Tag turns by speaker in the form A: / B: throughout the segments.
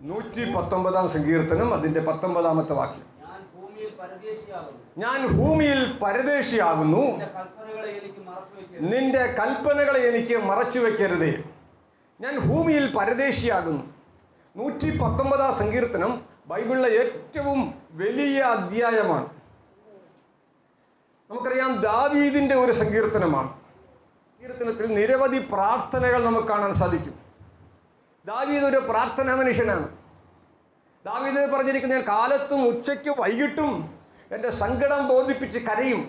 A: 119 സങ്കീർത്തനം അതിൻ്റെ 19 വാക്യം. ഞാൻ ഭൂമിയിൽ പരദേശിയാകുന്നു, നിന്റെ കൽപ്പനകളെ എനിക്ക് മറച്ചു വയ്ക്കരുതേ. ഞാൻ ഭൂമിയിൽ പരദേശിയാകുന്നു. 119 സങ്കീർത്തനം ബൈബിളിലെ ഏറ്റവും വലിയ അധ്യായമാണ്. നമുക്കറിയാം, ദാവീദിൻ്റെ ഒരു സങ്കീർത്തനമാണ്. സങ്കീർത്തനത്തിൽ നിരവധി പ്രാർത്ഥനകൾ നമുക്ക് കാണാൻ സാധിക്കും. ദാവീദ് ഒരു പ്രാർത്ഥനാ മനുഷ്യനാണ്. ദാവീദ് പറഞ്ഞിരിക്കുന്ന, ഞാൻ കാലത്തും ഉച്ചയ്ക്കും വൈകിട്ടും എൻ്റെ സങ്കടം ബോധിപ്പിച്ച് കരയും.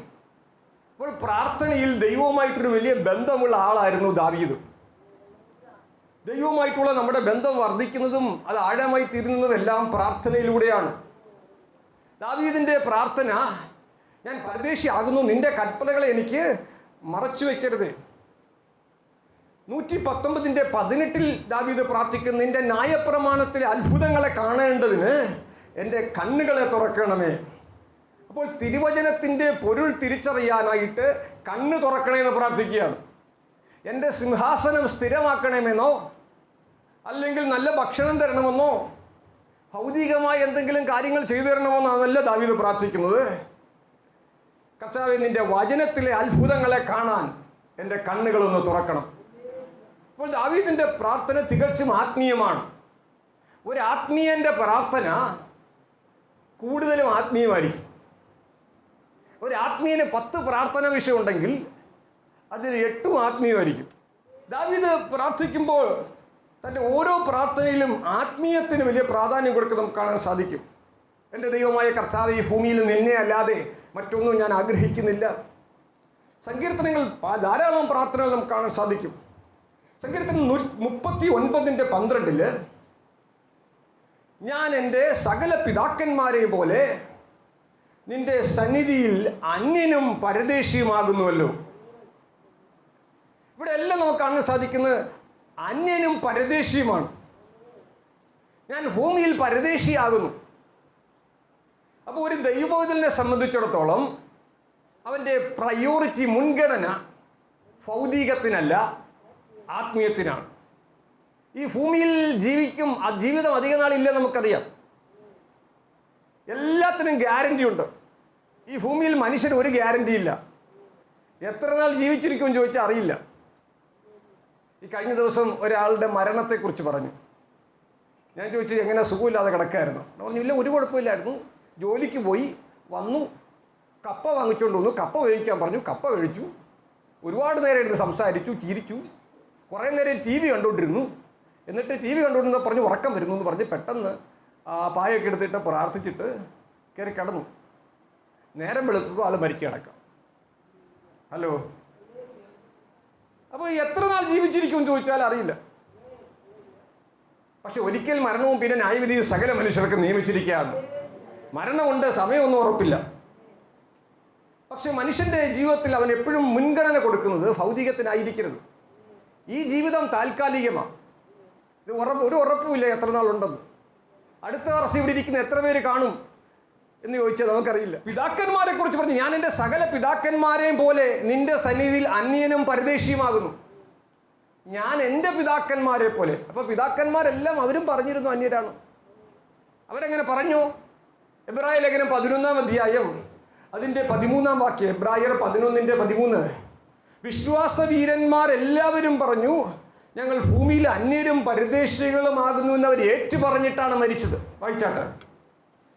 A: അപ്പോൾ പ്രാർത്ഥനയിൽ ദൈവവുമായിട്ടൊരു വലിയ ബന്ധമുള്ള ആളായിരുന്നു ദാവീദ്. ദൈവവുമായിട്ടുള്ള നമ്മുടെ ബന്ധം വർദ്ധിക്കുന്നതും അത് ആഴമായി തീരുന്നതും എല്ലാം പ്രാർത്ഥനയിലൂടെയാണ്. ദാവീദിൻ്റെ പ്രാർത്ഥന, ഞാൻ പരദേശിയാകുന്നു, നിന്റെ കൽപ്പനകളെ എനിക്ക് മറച്ചു വയ്ക്കരുത്. 119:18 ദാവീദ് പ്രാർത്ഥിക്കുന്നു, നിന്റെ ന്യായപ്രമാണത്തിലെ അത്ഭുതങ്ങളെ കാണേണ്ടതിന് എൻ്റെ കണ്ണുകളെ തുറക്കണമേ. അപ്പോൾ തിരുവചനത്തിൻ്റെ പൊരുൾ തിരിച്ചറിയാനായിട്ട് കണ്ണ് തുറക്കണമെന്ന് പ്രാർത്ഥിക്കുകയാണ്. എൻ്റെ സിംഹാസനം സ്ഥിരമാക്കണമെന്നോ അല്ലെങ്കിൽ നല്ല ഭക്ഷണം തരണമെന്നോ ഭൗതികമായ എന്തെങ്കിലും കാര്യങ്ങൾ ചെയ്തു തരണമെന്നാണല്ല ദാവീദ് പ്രാർത്ഥിക്കുന്നത്. കർത്താവേ, നിൻ്റെ വചനത്തിലെ അത്ഭുതങ്ങളെ കാണാൻ എൻ്റെ കണ്ണുകളൊന്ന് തുറക്കണം. അപ്പോൾ ദാവീദിൻ്റെ പ്രാർത്ഥന തികച്ചും ആത്മീയമാണ്. ഒരു ആത്മീയൻ്റെ പ്രാർത്ഥന കൂടുതലും ആത്മീയമായിരിക്കും. ഒരു ആത്മീയന് 10 പ്രാർത്ഥന വിഷയം ഉണ്ടെങ്കിൽ അതിൽ 8 ആത്മീയമായിരിക്കും. ദാവീദ് പ്രാർത്ഥിക്കുമ്പോൾ തൻ്റെ ഓരോ പ്രാർത്ഥനയിലും ആത്മീയത്തിന് വലിയ പ്രാധാന്യം കൊടുക്കുന്നത് നമുക്ക് കാണാൻ സാധിക്കും. എൻ്റെ ദൈവമായ കർത്താവേ, ഈ ഭൂമിയിൽ നിന്നെ അല്ലാതെ മറ്റൊന്നും ഞാൻ ആഗ്രഹിക്കുന്നില്ല. സങ്കീർത്തനങ്ങൾ ധാരാളം പ്രാർത്ഥനകൾ നമുക്ക് കാണാൻ സാധിക്കും. സങ്കീർത്തനം 39:12 ഞാൻ എൻ്റെ സകല പിതാക്കന്മാരെയും പോലെ നിന്റെ സന്നിധിയിൽ അന്യനും പരദേശിയുമാകുന്നുവല്ലോ. ഇവിടെ എല്ലാം നമുക്ക് കാണാൻ സാധിക്കുന്നത് അന്യനും പരദേശിയുമാണ്. ഞാൻ ഭൂമിയിൽ പരദേശിയാകുന്നു. അപ്പോൾ ഒരു ദൈവബോധനെ സംബന്ധിച്ചിടത്തോളം അവൻ്റെ പ്രയോറിറ്റി, മുൻഗണന ഭൗതികത്തിനല്ല, ആത്മീയത്തിനാണ്. ഈ ഭൂമിയിൽ ജീവിതം അധിക നാളില്ല, നമുക്കറിയാം. എല്ലാത്തിനും ഗ്യാരണ്ടി ഉണ്ട്. ഈ ഭൂമിയിൽ മനുഷ്യന് ഒരു ഗ്യാരണ്ടി ഇല്ല. എത്ര നാൾ ജീവിച്ചിരിക്കുമെന്ന് ചോദിച്ചാൽ അറിയില്ല. ഈ കഴിഞ്ഞ ദിവസം ഒരാളുടെ മരണത്തെക്കുറിച്ച് പറഞ്ഞു. ഞാൻ ചോദിച്ചു, എങ്ങനെ സുഖമില്ലാതെ കിടക്കായിരുന്നു? പറഞ്ഞില്ല, ഒരു കുഴപ്പമില്ലായിരുന്നു, ജോലിക്ക് പോയി വന്നു, കപ്പ വാങ്ങിച്ചുകൊണ്ട് വന്നു, കപ്പ കഴിക്കാൻ പറഞ്ഞു, കപ്പ കഴിച്ചു, ഒരുപാട് നേരം ഇരുന്ന് സംസാരിച്ചു, ചിരിച്ചു, കുറേ നേരം TV കണ്ടുകൊണ്ടിരുന്നു. എന്നിട്ട് TV കണ്ടുകൊണ്ടിരുന്ന പറഞ്ഞ് ഉറക്കം വരുന്നു എന്ന് പറഞ്ഞ് പെട്ടെന്ന് പായൊക്കെ എടുത്തിട്ട് പ്രാർത്ഥിച്ചിട്ട് കയറി കിടന്നു. നേരം വെളുത്തപ്പോൾ ആൾ മരിച്ചു കിടക്കാം. ഹലോ, അപ്പോൾ എത്ര നാൾ ജീവിച്ചിരിക്കുമെന്ന് ചോദിച്ചാൽ അറിയില്ല. പക്ഷെ ഒരിക്കൽ മരണവും പിന്നെ ന്യായവിധിയും സകല മനുഷ്യർക്ക് നിയമിച്ചിരിക്കുകയാണ്. മരണമുണ്ട്, സമയമൊന്നും ഉറപ്പില്ല. പക്ഷെ മനുഷ്യൻ്റെ ജീവിതത്തിൽ അവൻ എപ്പോഴും മുൻഗണന കൊടുക്കുന്നത് ഭൗതികത്തിനായിരിക്കരുത്. ഈ ജീവിതം താൽക്കാലികമാണ്. ഇത് ഒരു ഉറപ്പുമില്ല എത്ര നാളുണ്ടെന്ന്. അടുത്ത വർഷം ഇവിടെ ഇരിക്കുന്ന എത്ര പേര് കാണും എന്ന് ചോദിച്ചാൽ നമുക്കറിയില്ല. പിതാക്കന്മാരെ കുറിച്ച് പറഞ്ഞു, ഞാൻ എൻ്റെ സകല പിതാക്കന്മാരെയും പോലെ നിന്റെ സന്നിധിയിൽ അന്യനും പരദേശിയുമാകുന്നു. ഞാൻ എൻ്റെ പിതാക്കന്മാരെ പോലെ. അപ്പോൾ പിതാക്കന്മാരെല്ലാം അവരും പറഞ്ഞിരുന്നു അന്യരാണ്. അവരെങ്ങനെ പറഞ്ഞു? എബ്രായ ലേഖനം 11-ാം അധ്യായം അതിൻ്റെ 13-ാം വാക്യം. എബ്രായർ 11:13 വിശ്വാസവീരന്മാരെല്ലാവരും പറഞ്ഞു, ഞങ്ങൾ ഭൂമിയിൽ അന്യരും പരദേശികളുമാകുന്നു എന്ന് അവർ ഏറ്റു പറഞ്ഞിട്ടാണ് മരിച്ചത്. വായിച്ചാട്ടെ,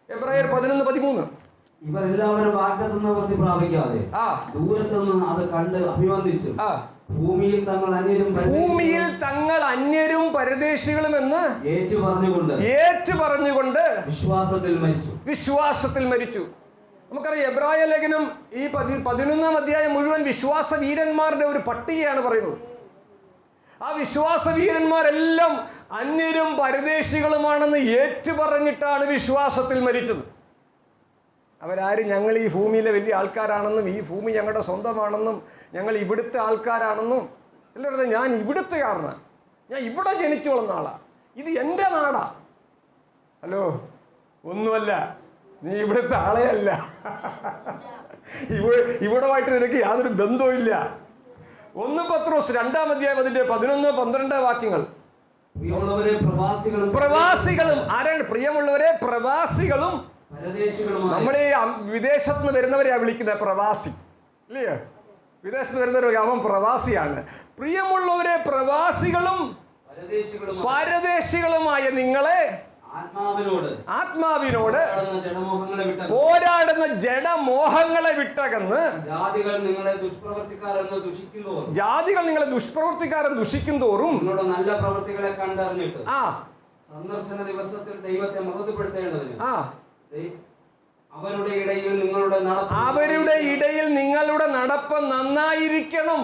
A: എബ്രായർ 11:13.
B: ഇവർ എല്ലാവരും വാഗ്ദത്തം നിവൃത്തി പ്രാപിക്കാതെ ദൂരത്തുനിന്ന് അത് കണ്ട് അഭിവന്ദിച്ചു ഭൂമിയിൽ തങ്ങൾ അന്യരും പരദേശികളും എന്ന് ഏറ്റു പറഞ്ഞുകൊണ്ട് വിശ്വാസത്തിൽ മരിച്ചു. നമുക്കറിയാം, എബ്രായ ലേഖനം ഈ 11-ാം അധ്യായം മുഴുവൻ വിശ്വാസ വീരന്മാരുടെ ഒരു പട്ടികയാണ് പറയുന്നത്. ആ വിശ്വാസ വീരന്മാരെല്ലാം അന്യരും പരദേശികളുമാണെന്ന് ഏറ്റു പറഞ്ഞിട്ടാണ് വിശ്വാസത്തിൽ മരിച്ചത്. അവരാരും ഞങ്ങൾ ഈ ഭൂമിയിലെ വലിയ ആൾക്കാരാണെന്നും ഈ ഭൂമി ഞങ്ങളുടെ സ്വന്തമാണെന്നും ഞങ്ങൾ ഇവിടുത്തെ ആൾക്കാരാണെന്നും ചിലർ ഞാൻ ഇവിടുത്തുകാരനാണ്, ഞാൻ ഇവിടെ ജനിച്ചു വളർന്ന ആളാണ്, ഇത് എൻ്റെ നാടാ. ഹലോ, ഒന്നുമല്ല, നീ ഇവിടുത്തെ ആളെ അല്ല. ഇവിടമായിട്ട് നിനക്ക് യാതൊരു ബന്ധവുമില്ല. 1 പത്രോസ് 2-ാം അധ്യായം അതിൻ്റെ 11-12 വാക്യങ്ങൾ.
C: പ്രിയമുള്ളവരെ
B: പ്രവാസികളും ആരാണ് പ്രിയമുള്ളവരെ? പ്രവാസികളും
C: പരദേശികളുമായ
B: നമ്മൾ ഈ വിദേശത്ത് നിന്ന് വരുന്നവരെയാണ് വിളിക്കുന്നത് പ്രവാസി, ഇല്ലയോ? വിദേശത്ത് വരുന്നവരൊക്കെ അവൻ പ്രവാസിയാണ്. പ്രിയമുള്ളവരെ പ്രവാസികളും പരദേശികളുമായ നിങ്ങളെ ആത്മാവിനോട് പോരാടുന്ന ജഡമോഹങ്ങളെ വിട്ടകന്ന്
C: ജാതികൾ നിങ്ങളെ ദുഷ്പ്രവർത്തിക്കാരെന്ന് ദുഷിക്കും തോറും നല്ല പ്രവൃത്തികളെ കണ്ടറിഞ്ഞിട്ട് സന്ദർശന ദിവസത്തിൽ ദൈവത്തെ മഹത്വപ്പെടുത്തേണ്ടതിന് അവരുടെ ഇടയിൽ
B: നിങ്ങളുടെ നടപ്പ് നന്നായിരിക്കണം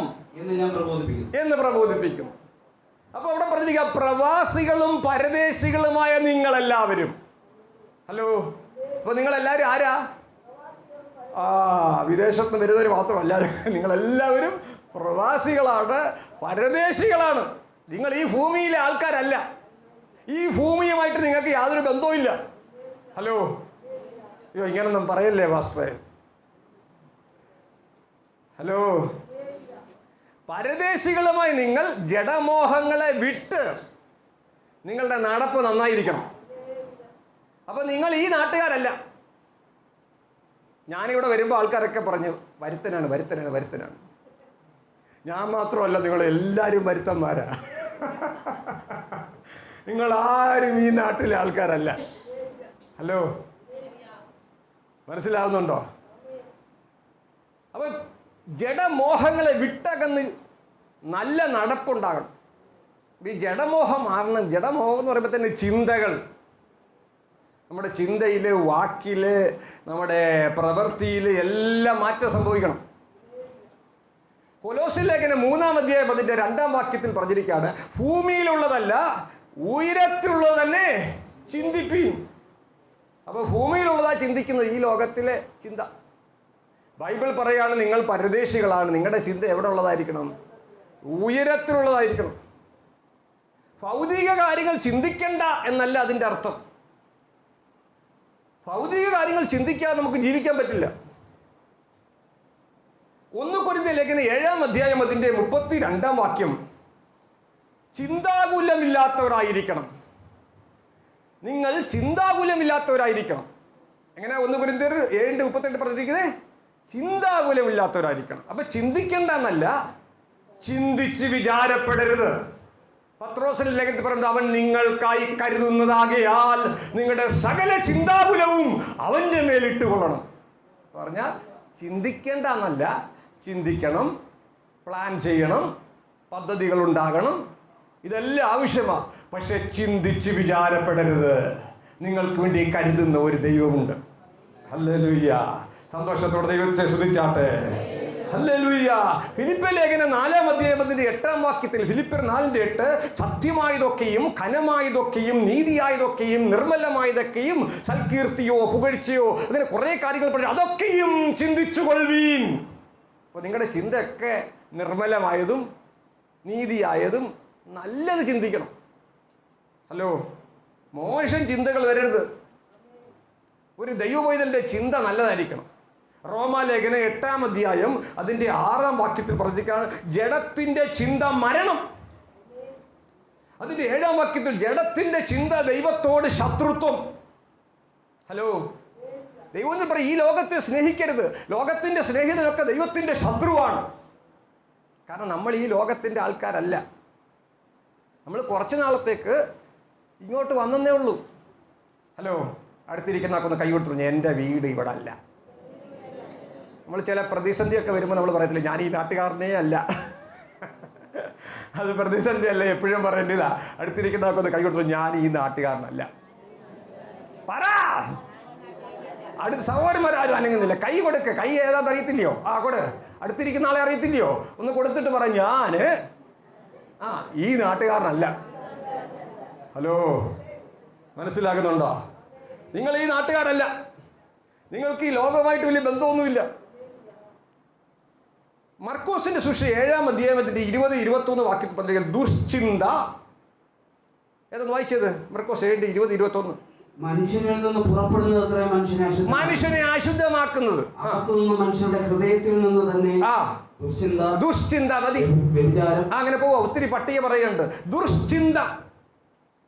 B: എന്ന് പ്രബോധിപ്പിക്കുന്നു. അപ്പൊ അവിടെ പറഞ്ഞിരിക്കുക പ്രവാസികളും പരദേശികളുമായ നിങ്ങളെല്ലാവരും. ഹലോ, അപ്പൊ നിങ്ങളെല്ലാവരും ആരാ? വിദേശത്ത് നിന്ന് വരുന്നവർ മാത്രമല്ല, നിങ്ങളെല്ലാവരും പ്രവാസികളാണ്, പരദേശികളാണ്. നിങ്ങൾ ഈ ഭൂമിയിലെ ആൾക്കാരല്ല. ഈ ഭൂമിയുമായിട്ട് നിങ്ങൾക്ക് യാതൊരു ബന്ധവും ഇല്ല. ഹലോ, അയ്യോ ഇങ്ങനൊന്നും പറയല്ലേ പാസ്റ്ററെ. ഹലോ, പരദേശികളുമായി നിങ്ങൾ ജഡമോഹങ്ങളെ വിട്ട് നിങ്ങളുടെ നടപ്പ് നന്നായിരിക്കണം. അപ്പൊ നിങ്ങൾ ഈ നാട്ടുകാരല്ല. ഞാനിവിടെ വരുമ്പോൾ ആൾക്കാരൊക്കെ പറഞ്ഞു വരുത്തനാണ്. ഞാൻ മാത്രമല്ല, നിങ്ങളെല്ലാവരും വരുത്തന്മാരാ. നിങ്ങളാരും ഈ നാട്ടിലെ ആൾക്കാരല്ല. ഹലോ, മനസ്സിലാവുന്നുണ്ടോ? അപ്പൊ ജഡമോഹങ്ങളെ വിട്ടകന്ന് നല്ല നടപ്പുണ്ടാകണം. ഈ ജഡമോഹം മാറണം. ജഡമോഹം എന്ന് പറയുമ്പോൾ തന്നെ ചിന്തകൾ, നമ്മുടെ ചിന്തയിൽ, വാക്കിൽ, നമ്മുടെ പ്രവൃത്തിയിൽ എല്ലാം മാറ്റം സംഭവിക്കണം. കൊലോസ്യ ലേഖനം 3-ാം അധ്യായം 2-ാം വാക്യത്തിൽ പറഞ്ഞിരിക്കുകയാണ്, ഭൂമിയിലുള്ളതല്ല ഉയരത്തിലുള്ളത് തന്നെ ചിന്തിപ്പീൻ. അപ്പോൾ ഭൂമിയിലുള്ളതാ ചിന്തിക്കുന്നത്, ഈ ലോകത്തിലെ ചിന്ത. ബൈബിൾ പറയാണ് നിങ്ങൾ പരദേശികളാണ്, നിങ്ങളുടെ ചിന്ത എവിടെ ഉള്ളതായിരിക്കണം? ഉയരത്തിലുള്ളതായിരിക്കണം. ഭൗതിക കാര്യങ്ങൾ ചിന്തിക്കണ്ട എന്നല്ല അതിൻ്റെ അർത്ഥം. ഭൗതിക കാര്യങ്ങൾ ചിന്തിക്കാതെ നമുക്ക് ജീവിക്കാൻ പറ്റില്ല. 1 കൊരിന്ത്യർ ലേഖനം 7-ാം അധ്യായം 32-ാം വാക്യം, ചിന്താകുലമില്ലാത്തവരായിരിക്കണം. നിങ്ങൾ ചിന്താകുലമില്ലാത്തവരായിരിക്കണം. എങ്ങനെ 1 കൊരിന്ത്യർ 7:32 പറഞ്ഞിരിക്കുന്നത്? ചിന്താകുലമില്ലാത്തവരായിരിക്കണം. അപ്പൊ ചിന്തിക്കേണ്ട എന്നല്ല, ചിന്തിച്ച് വിചാരപ്പെടരുത്. പത്രോസിന്റെ ലേഖനത്തിൽ പറയുന്നത്, അവൻ നിങ്ങൾക്കായി കരുതുന്നതാകയാൽ നിങ്ങളുടെ സകല ചിന്താകുലവും അവന്റെ മേലിട്ടുകൊള്ളണം. പറഞ്ഞാൽ ചിന്തിക്കേണ്ട എന്നല്ല, ചിന്തിക്കണം, പ്ലാൻ ചെയ്യണം, പദ്ധതികൾ ഉണ്ടാകണം, ഇതെല്ലാം ആവശ്യമാണ്. പക്ഷെ ചിന്തിച്ച് വിചാരപ്പെടരുത്. നിങ്ങൾക്ക് വേണ്ടി കരുതുന്ന ഒരു ദൈവമുണ്ട്. ഹല്ലേലൂയ. സന്തോഷത്തോടെ ദൈവത്തെ സ്തുതിച്ചാട്ടെ. ഹല്ലേലൂയ. ഫിലിപ്പിയർ ലേഖനം 4-ാം അധ്യായം 8-ാം വാക്യത്തിൽ, ഫിലിപ്പിയർ 4:8, സത്യമായതൊക്കെയും ഘനമായതൊക്കെയും നീതിയായതൊക്കെയും നിർമ്മലമായതൊക്കെയും സൽകീർത്തിയോ പുകഴ്ചയോ അങ്ങനെ കുറേ കാര്യങ്ങൾ പറഞ്ഞു, അതൊക്കെയും ചിന്തിച്ചു കൊള്ളുവീൻ. അപ്പോൾ നിങ്ങളുടെ ചിന്തയൊക്കെ നിർമ്മലമായതും നീതിയായതും നല്ലത് ചിന്തിക്കണം. ഹലോ, മോശം ചിന്തകൾ വരരുത്. ഒരു ദൈവപൈതലിന്റെ ചിന്ത നല്ലതായിരിക്കണം. റോമാലേഖനം 8-ാം അധ്യായം 6-ാം വാക്യത്തിൽ പറഞ്ഞിരിക്കുകയാണ്, ജഡത്തിന്റെ ചിന്ത മരണം. 7-ാം വാക്യത്തിൽ ജഡത്തിന്റെ ചിന്ത ദൈവത്തോട് ശത്രുത്വം. ഹലോ, ദൈവം എന്ന് പറയും, ഈ ലോകത്തെ സ്നേഹിക്കരുത്. ലോകത്തിന്റെ സ്നേഹിതനൊക്കെ ദൈവത്തിന്റെ ശത്രുവാണ്. കാരണം നമ്മൾ ഈ ലോകത്തിന്റെ ആൾക്കാരല്ല. നമ്മൾ കുറച്ച് നാളത്തേക്ക് ഇങ്ങോട്ട് വന്നേ ഉള്ളൂ. ഹലോ, അടുത്തിരിക്കുന്ന ആൾക്കൊന്ന് കൈ കൊടുത്തു, എൻ്റെ വീട് ഇവിടെ അല്ല. നമ്മൾ ചില പ്രതിസന്ധിയൊക്കെ വരുമ്പോൾ നമ്മൾ പറയത്തില്ല, ഞാൻ ഈ നാട്ടുകാരനേ അല്ല. അത് പ്രതിസന്ധി അല്ല, എപ്പോഴും പറയേണ്ടതാ. അടുത്തിരിക്കുന്ന ആൾക്കൊന്ന് കൈ കൊടുത്തു, ഞാൻ ഈ നാട്ടുകാരനല്ല. പറ. അടുത്ത സഹോദരന്മാരും അനങ്ങുന്നില്ല. കൈ കൊടുക്ക. കൈ ഏതാന്ന് അറിയത്തില്ലയോ? കൊടു. അടുത്തിരിക്കുന്ന ആളെ അറിയത്തില്ലയോ? ഒന്ന് കൊടുത്തിട്ട് പറ, ഞാൻ ഈ നാട്ടുകാരനല്ല. ഹലോ, മനസ്സിലാകുന്നുണ്ടോ? നിങ്ങൾ ഈ നാട്ടുകാരല്ല. നിങ്ങൾക്ക് ഈ ലോകവുമായിട്ട് വലിയ ബന്ധമൊന്നുമില്ല. മർക്കോസിന്റെ സുവിശേഷം 7-ാം അധ്യായത്തിന്റെ 20-21 വാക്യത്തിൽ പറഞ്ഞിരിക്കുന്നത്, ദുശ്ചിന്ത. ഏതൊന്ന് വായിച്ചത്? മർക്കോസ് 7:20-21.
C: മനുഷ്യനിൽ നിന്ന് പുറപ്പെടുന്നത്
B: മനുഷ്യനെ അശുദ്ധമാക്കുന്നത്
C: മനുഷ്യരുടെ ഹൃദയത്തിൽ നിന്ന് തന്നെ
B: ദുശ്ചിന്ത. മതി, അങ്ങനെ പോവാ. ഒത്തിരി പട്ടിക പറയുന്നുണ്ട്. ദുശ്ചിന്ത.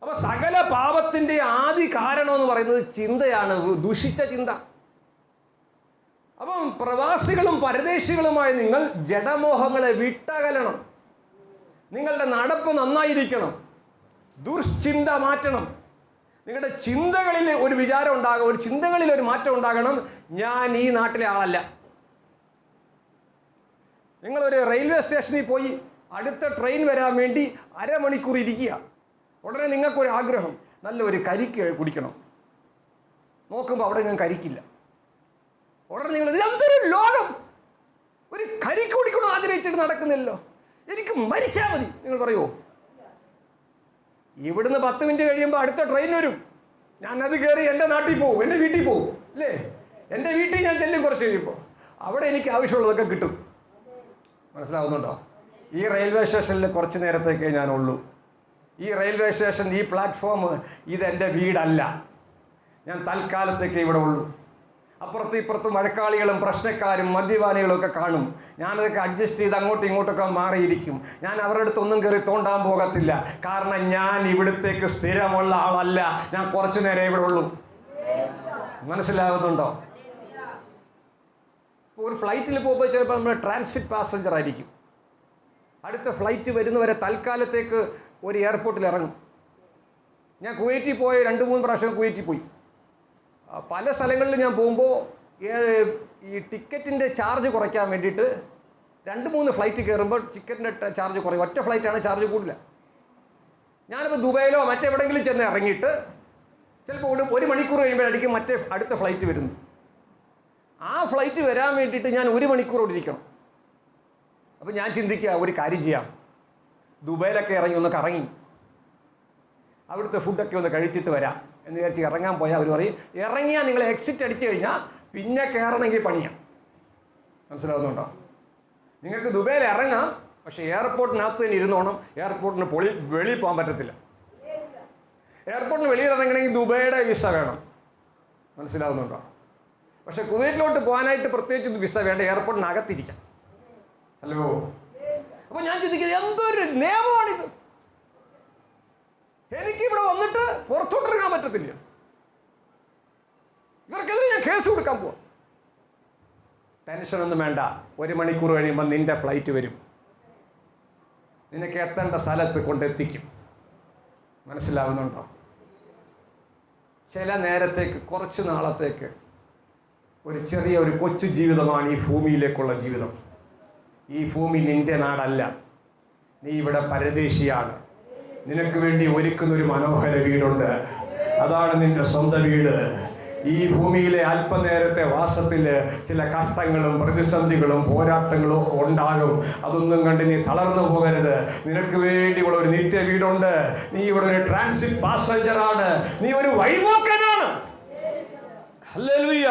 B: അപ്പൊ സകല പാപത്തിന്റെ ആദി കാരണം എന്ന് പറയുന്നത് ചിന്തയാണ്, ദുഷിച്ച ചിന്ത. അപ്പം പ്രവാസികളും പരദേശികളുമായ നിങ്ങൾ ജഡമോഹങ്ങളെ വിട്ടകലണം. നിങ്ങളുടെ നടപ്പ് നന്നായിരിക്കണം. ദുർചിന്ത മാറ്റണം. നിങ്ങളുടെ ചിന്തകളിൽ ഒരു വിചാരം ഉണ്ടാകണം, ഒരു ചിന്തകളിൽ ഒരു മാറ്റം ഉണ്ടാകണം. ഞാൻ ഈ നാട്ടിലെ ആളല്ല. നിങ്ങളൊരു റെയിൽവേ സ്റ്റേഷനിൽ പോയി അടുത്ത ട്രെയിൻ വരാൻ വേണ്ടി അരമണിക്കൂർ ഇരിക്കുക. ഉടനെ നിങ്ങൾക്കൊരു ആഗ്രഹം, നല്ലൊരു കരിക്ക് കുടിക്കണം. നോക്കുമ്പോൾ അവിടെ ഞാൻ കരിക്കില്ല. ഉടനെ നിങ്ങൾ എന്തൊരു ലോകം, ഒരു കരിക്ക് കുടിക്കണം ആഗ്രഹിച്ചിട്ട് നടക്കുന്നില്ലല്ലോ, എനിക്ക് മരിച്ചാൽ മതി. നിങ്ങൾ പറയുമോ? ഇവിടുന്ന് 10 മിനിറ്റ് കഴിയുമ്പോൾ അടുത്ത ട്രെയിൻ വരും. ഞാനത് കയറി എൻ്റെ നാട്ടിൽ പോകും, എൻ്റെ വീട്ടിൽ പോകും, അല്ലേ? എൻ്റെ വീട്ടിൽ ഞാൻ ചെല്ലും കുറച്ച് കഴിയുമ്പോൾ. അവിടെ എനിക്ക് ആവശ്യമുള്ളതൊക്കെ കിട്ടും. മനസ്സിലാവുന്നുണ്ടോ? ഈ റെയിൽവേ സ്റ്റേഷനിൽ കുറച്ച് നേരത്തേക്കേ ഞാനുള്ളൂ. ഈ റെയിൽവേ സ്റ്റേഷൻ, ഈ പ്ലാറ്റ്ഫോം ഇതെൻ്റെ വീടല്ല. ഞാൻ തൽക്കാലത്തേക്ക് ഇവിടെ ഉള്ളൂ. അപ്പുറത്തും ഇപ്പുറത്തും മഴക്കാളികളും പ്രശ്നക്കാരും മദ്യപാനികളും ഒക്കെ കാണും. ഞാനതൊക്കെ അഡ്ജസ്റ്റ് ചെയ്ത് അങ്ങോട്ടും ഇങ്ങോട്ടൊക്കെ മാറിയിരിക്കും. ഞാൻ അവരുടെ അടുത്തൊന്നും കയറി തോണ്ടാൻ പോകത്തില്ല. കാരണം ഞാൻ ഇവിടത്തേക്ക് സ്ഥിരമുള്ള ആളല്ല. ഞാൻ കുറച്ചു നേരം ഇവിടെ ഉള്ളൂ. മനസ്സിലാകുന്നുണ്ടോ? ഇപ്പോൾ ഒരു ഫ്ലൈറ്റിൽ പോകുമ്പോൾ ചിലപ്പോൾ നമ്മൾ ട്രാൻസിറ്റ് പാസഞ്ചർ ആയിരിക്കും. അടുത്ത ഫ്ലൈറ്റ് വരുന്നവരെ തൽക്കാലത്തേക്ക് ഒരു എയർപോർട്ടിൽ ഇറങ്ങും. ഞാൻ കുവൈറ്റിൽ പോയ 2-3 പ്രാവശ്യം കുവൈറ്റിൽ പോയി. പല സ്ഥലങ്ങളിൽ ഞാൻ പോകുമ്പോൾ ഈ ടിക്കറ്റിൻ്റെ ചാർജ് കുറയ്ക്കാൻ വേണ്ടിയിട്ട് 2-3 ഫ്ലൈറ്റ് കയറുമ്പോൾ ടിക്കറ്റിൻ്റെ ചാർജ് കുറയും. ഒറ്റ ഫ്ലൈറ്റാണ് ചാർജ് കൂടില്ല. ഞാനിപ്പോൾ ദുബായിലോ മറ്റെവിടെയെങ്കിലും ചെന്ന് ഇറങ്ങിയിട്ട് ചിലപ്പോൾ 1 മണിക്കൂർ കഴിയുമ്പോഴായിരിക്കും അടുത്ത ഫ്ലൈറ്റ് വരുന്നു. ആ ഫ്ലൈറ്റ് വരാൻ വേണ്ടിയിട്ട് ഞാൻ 1 മണിക്കൂർ ഇവിടെ ഇരിക്കണം. അപ്പോൾ ഞാൻ ചിന്തിക്കുക, ഒരു കാര്യം ചെയ്യാം, ദുബായിലൊക്കെ ഇറങ്ങി ഒന്ന് കറങ്ങി അവിടുത്തെ ഫുഡൊക്കെ ഒന്ന് കഴിച്ചിട്ട് വരാം എന്ന് വിചാരിച്ച് ഇറങ്ങാൻ പോയാൽ അവർ പറയും, ഇറങ്ങിയാൽ നിങ്ങൾ എക്സിറ്റ് അടിച്ചു കഴിഞ്ഞാൽ പിന്നെ കയറണമെങ്കിൽ പണിയാം. മനസ്സിലാവുന്നുണ്ടോ? നിങ്ങൾക്ക് ദുബായിൽ ഇറങ്ങാം, പക്ഷേ എയർപോർട്ടിനകത്ത് തന്നെ ഇരുന്നോണം. എയർപോർട്ടിന് വെളിയിൽ പോകാൻ പറ്റത്തില്ല. എയർപോർട്ടിന് വെളിയിൽ ഇറങ്ങണമെങ്കിൽ ദുബായിയുടെ വിസ വേണം. മനസ്സിലാവുന്നുണ്ടോ? പക്ഷേ കുവൈറ്റിലോട്ട് പോകാനായിട്ട് പ്രത്യേകിച്ച് വിസ വേണ്ട, എയർപോർട്ടിനകത്തിരിക്കാം. ഹലോ? അപ്പോൾ ഞാൻ ചിന്തിക്കുന്നത്, എന്തൊരു നിയമമാണിത്? എനിക്കിവിടെ വന്നിട്ട് പുറത്തോട്ടിറങ്ങാൻ പറ്റത്തില്ല. ഇവർക്കെതിരെ ഞാൻ കേസ് കൊടുക്കാൻ പോവാം. ടെൻഷനൊന്നും വേണ്ട. 1 മണിക്കൂർ കഴിയുമ്പോൾ നിന്റെ ഫ്ലൈറ്റ് വരും. നിനക്ക് എത്തേണ്ട സ്ഥലത്ത് കൊണ്ടെത്തിക്കും. മനസ്സിലാവുന്നുണ്ടോ? ചില നേരത്തേക്ക്, കുറച്ച് നാളത്തേക്ക് ഒരു കൊച്ചു ജീവിതമാണ് ഈ ഭൂമിയിലേക്കുള്ള ജീവിതം. ഈ ഭൂമി നിന്റെ നാടല്ല. നീ ഇവിടെ പരദേശിയാണ്. നിനക്ക് വേണ്ടി ഒരുക്കുന്നൊരു മനോഹര വീടുണ്ട്. അതാണ് നിന്റെ സ്വന്തം വീട്. ഈ ഭൂമിയിലെ അല്പനേരത്തെ വാസത്തിൽ ചില കഷ്ടങ്ങളും പ്രതിസന്ധികളും പോരാട്ടങ്ങളും ഒക്കെ ഉണ്ടാകും. അതൊന്നും കണ്ട് നീ തളർന്നു പോകരുത്. നിനക്ക് വേണ്ടിയുള്ള ഒരു നിത്യ വീടുണ്ട്. നീ ഇവിടെ ഒരു ട്രാൻസിറ്റ് പാസഞ്ചറാണ്. നീ ഒരു വഴിപോക്കനാണ്. ഹല്ലേലൂയ.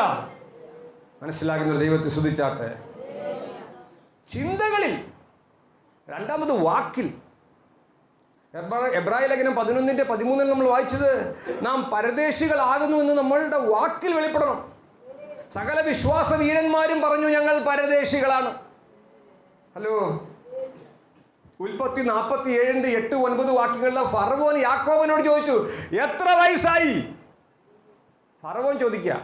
B: മനസ്സിലാകുന്ന ദൈവത്തെ സ്തുതിച്ചാട്ടെ. ചിന്തകളിൽ, രണ്ടാമത് വാക്കിൽ. എബ്രായ ലേഖനം 11:13 നമ്മൾ വായിച്ചത്, നാം പരദേശികളാകുന്നു എന്ന് നമ്മളുടെ വാക്കിൽ വെളിപ്പെടണം. സകല വിശ്വാസ വീരന്മാരും പറഞ്ഞു, ഞങ്ങൾ പരദേശികളാണ്. ഹലോ? ഉൽപ്പത്തി 47:8-9 വാക്യങ്ങളിലെ ഫറവോൻ യാക്കോബിനോട് ചോദിച്ചു, എത്ര വയസ്സായി? ഫറവോൻ ചോദിക്കുക.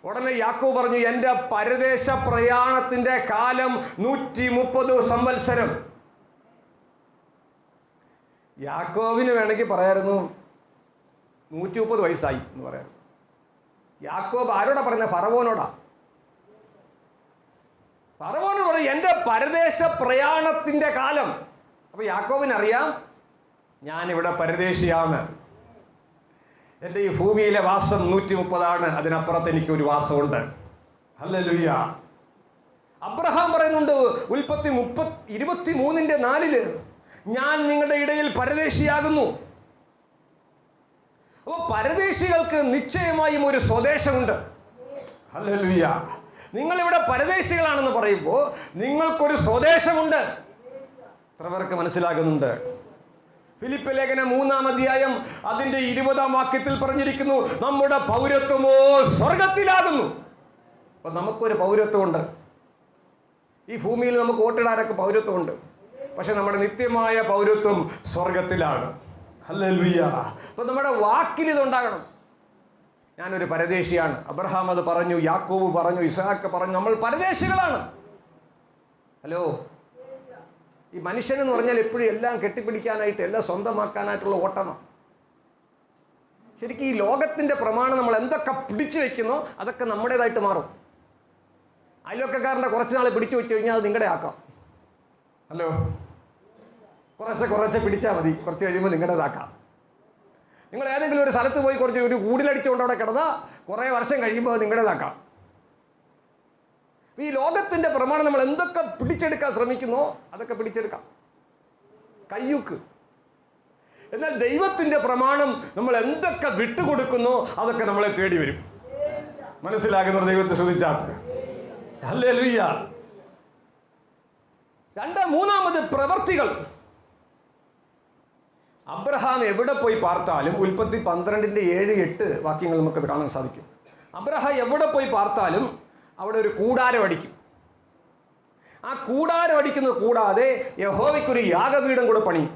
B: ഉടനെ യാക്കോബ് പറഞ്ഞു, എൻ്റെ പരദേശ പ്രയാണത്തിൻ്റെ കാലം 130 സംവത്സരം. യാക്കോബിന് വേണമെങ്കിൽ പറയായിരുന്നു 130 വയസ്സായി എന്ന് പറയാം. യാക്കോബ് ആരോടാ പറയുന്നത്? ഫറവോനോടാ. ഫറവോനോട് പറയും, എൻ്റെ പരദേശ പ്രയാണത്തിൻ്റെ കാലം. അപ്പോൾ യാക്കോബിനറിയാം, ഞാനിവിടെ പരദേശിയാണ്. എൻ്റെ ഈ ഭൂമിയിലെ വാസം 130 അതിനപ്പുറത്ത് എനിക്കൊരു വാസമുണ്ട്. ഹല്ലേലൂയ. അബ്രഹാം പറയുന്നുണ്ട് ഉൽപ്പത്തി 23:4, ഞാൻ നിങ്ങളുടെ ഇടയിൽ പരദേശിയാകുന്നു. അപ്പോൾ പരദേശികൾക്ക് നിശ്ചയമായും ഒരു സ്വദേശമുണ്ട്. ഹല്ലേലൂയ. നിങ്ങളിവിടെ പരദേശികളാണെന്ന് പറയുമ്പോൾ നിങ്ങൾക്കൊരു സ്വദേശമുണ്ട്. എത്ര പേർക്ക് മനസ്സിലാകുന്നുണ്ട്? ഫിലിപ്പ് ലേഖനം 3-ാം അധ്യായം അതിൻ്റെ 20-ാം വാക്യത്തിൽ പറഞ്ഞിരിക്കുന്നു, നമ്മുടെ പൗരത്വമോ സ്വർഗത്തിലാകുന്നു. അപ്പം നമുക്കൊരു പൗരത്വമുണ്ട്. ഈ ഭൂമിയിൽ നമുക്ക് വോട്ടിടാനൊക്കെ പൗരത്വമുണ്ട്. പക്ഷെ നമ്മുടെ നിത്യമായ പൗരത്വം സ്വർഗത്തിലാണ്. ഹല്ലേലൂയ. അപ്പൊ നമ്മുടെ വാക്കിൽ ഇതുണ്ടാകണം. ഞാനൊരു പരദേശിയാണ്. അബ്രഹാം അത് പറഞ്ഞു, യാക്കോബ് പറഞ്ഞു, ഇസ്ഹാക്ക് പറഞ്ഞു, നമ്മൾ പരദേശികളാണ്. ഹലോ, ഈ മനുഷ്യനെന്ന് പറഞ്ഞാൽ എപ്പോഴും എല്ലാം കെട്ടിപ്പിടിക്കാനായിട്ട്, എല്ലാം സ്വന്തമാക്കാനായിട്ടുള്ള ഓട്ടമാണ്. ശരിക്കും ഈ ലോകത്തിൻ്റെ പ്രമാണം നമ്മൾ എന്തൊക്കെ പിടിച്ചു വെക്കുന്നോ അതൊക്കെ നമ്മുടേതായിട്ട് മാറും. അയൽവക്കക്കാരൻ്റെ കുറച്ച് നാൾ പിടിച്ചു വെച്ച് കഴിഞ്ഞാൽ അത് നിങ്ങളുടെ ആക്കാം. ഹലോ, കുറച്ച് പിടിച്ചാൽ മതി, കുറച്ച് കഴിയുമ്പോൾ നിങ്ങളുടേതാക്കാം. നിങ്ങൾ ഏതെങ്കിലും ഒരു സ്ഥലത്ത് പോയി കുറച്ച് ഒരു കൂടിലടിച്ചുകൊണ്ട് അവിടെ കിടന്നാൽ കുറേ വർഷം കഴിയുമ്പോൾ അത് നിങ്ങളുടേതാക്കാം. ഈ ലോകത്തിൻ്റെ പ്രമാണം നമ്മൾ എന്തൊക്കെ പിടിച്ചെടുക്കാൻ ശ്രമിക്കുന്നോ അതൊക്കെ പിടിച്ചെടുക്കാം, കയ്യൂക്ക്. എന്നാൽ ദൈവത്തിൻ്റെ പ്രമാണം നമ്മൾ എന്തൊക്കെ വിട്ടുകൊടുക്കുന്നോ അതൊക്കെ നമ്മളെ തേടി വരും. മനസ്സിലാകുന്നവർ ദൈവത്തെ സ്തുതിച്ചാട്ടെ. ഹല്ലേലൂയ. മൂന്നാമത് പ്രവർത്തികൾ. അബ്രഹാം എവിടെ പോയി പാർത്താലും, ഉൽപ്പത്തി 12:7-8 വാക്യങ്ങൾ നമുക്കത് കാണാൻ സാധിക്കും. അബ്രഹാം എവിടെ പോയി പാർത്താലും അവിടെ ഒരു കൂടാരം അടിക്കും. ആ കൂടാരം അടിക്കുന്നത് കൂടാതെ യഹോവയ്ക്കൊരു യാഗപീഠം കൂടെ പണിയും.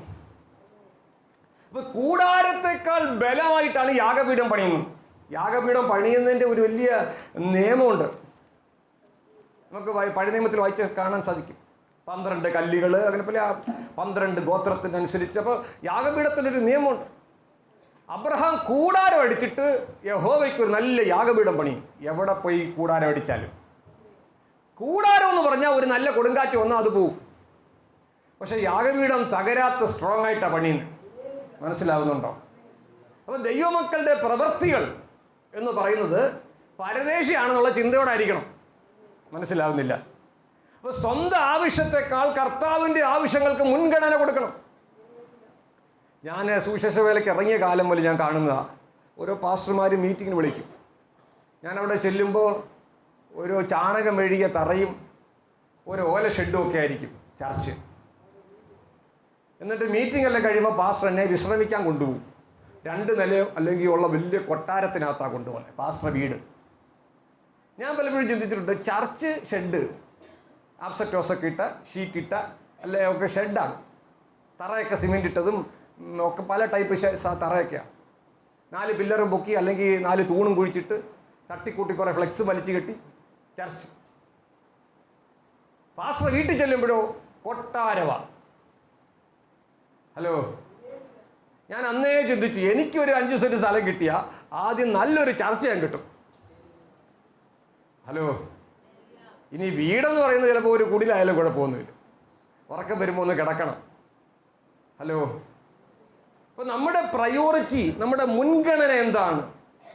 B: അപ്പൊ കൂടാരത്തെക്കാൾ ബലമായിട്ടാണ് യാഗപീഠം പണിയുന്നത്. യാഗപീഠം പണിയുന്നതിൻ്റെ ഒരു വലിയ നിയമമുണ്ട്. നമുക്ക് പഴയ നിയമത്തിൽ വായിച്ച് കാണാൻ സാധിക്കും. 12 കല്ലുകൾ, അങ്ങനെ പല 12 ഗോത്രത്തിനനുസരിച്ച്. അപ്പോൾ യാഗപീഠത്തിനൊരു നിയമമുണ്ട്. അബ്രഹാം കൂടാരം അടിച്ചിട്ട് യഹോവയ്ക്ക് ഒരു നല്ല യാഗപീഠം പണിയും. എവിടെ പോയി കൂടാരം അടിച്ചാലും. കൂടാരം എന്ന് പറഞ്ഞാൽ ഒരു നല്ല കൊടുങ്കാറ്റ് വന്നാൽ അത് പോവും. പക്ഷെ യാഗപീഠം തകരാത്ത സ്ട്രോങ് ആയിട്ടാണ് പണിയുന്നത്. മനസ്സിലാവുന്നുണ്ടോ? അപ്പം ദൈവമക്കളുടെ പ്രവൃത്തികൾ എന്ന് പറയുന്നത് പരദേശിയാണെന്നുള്ള ചിന്തയോടായിരിക്കണം. മനസ്സിലാവുന്നില്ല? അപ്പോൾ സ്വന്തം ആവശ്യത്തെക്കാൾ കർത്താവിൻ്റെ ആവശ്യങ്ങൾക്ക് മുൻഗണന കൊടുക്കണം. ഞാൻ സുവിശേഷ വേലയ്ക്ക് ഇറങ്ങിയ കാലം മുതൽ ഞാൻ കാണുന്നതാണ്. ഓരോ പാസ്റ്റർമാർ മീറ്റിങ്ങിന് വിളിക്കും. ഞാനവിടെ ചെല്ലുമ്പോൾ ഓരോ ചാണകം മെഴുകിയ തറയും ഒരു ഓല ഷെഡും ഒക്കെ ആയിരിക്കും ചർച്ച്. എന്നിട്ട് മീറ്റിംഗ് എല്ലാം കഴിയുമ്പോൾ പാസ്റ്റർ എന്നെ വിശ്രമിക്കാൻ കൊണ്ടുപോകും. 2 നിലയോ അല്ലെങ്കിൽ ഉള്ള വലിയ കൊട്ടാരത്തിനകത്താണ് കൊണ്ടുപോകുന്നത്, പാസ്റ്റർ വീട്. ഞാൻ പലപ്പോഴും ചിന്തിച്ചിട്ടുണ്ട്, ചർച്ച് ഷെഡ് ആപ്സറ്റോസൊക്കെ ഇട്ട ഷീറ്റിട്ട അല്ലെ ഒക്കെ ഷെഡാണ്. തറയൊക്കെ സിമെൻ്റ് ഇട്ടതും ഒക്കെ പല ടൈപ്പ് തറയൊക്കെയാണ്. 4 പില്ലറും പൊക്കി അല്ലെങ്കിൽ 4 തൂണും കുഴിച്ചിട്ട് തട്ടിക്കൂട്ടി കുറേ ഫ്ലെക്സ് വലിച്ചു കെട്ടി ചർച്ച്. പാസ്റ്റർ വീട്ടിൽ ചെല്ലുമ്പോഴോ കൊട്ടാരമാണ്. ഹലോ, ഞാൻ അന്നേ ചിന്തിച്ചു, എനിക്കൊരു 5 സെൻറ്റ് സ്ഥലം കിട്ടിയാൽ ആദ്യം നല്ലൊരു ചർച്ച ഞാൻ കിട്ടും. ഹലോ, ഇനി വീടെന്ന് പറയുന്നത് ചിലപ്പോൾ ഒരു കുടിലായാലും കുഴപ്പമൊന്നുമില്ല, ഉറക്കം വരുമ്പോൾ ഒന്ന് കിടക്കണം. ഹലോ, അപ്പോൾ നമ്മുടെ പ്രയോറിറ്റി, നമ്മുടെ മുൻഗണന എന്താണ്,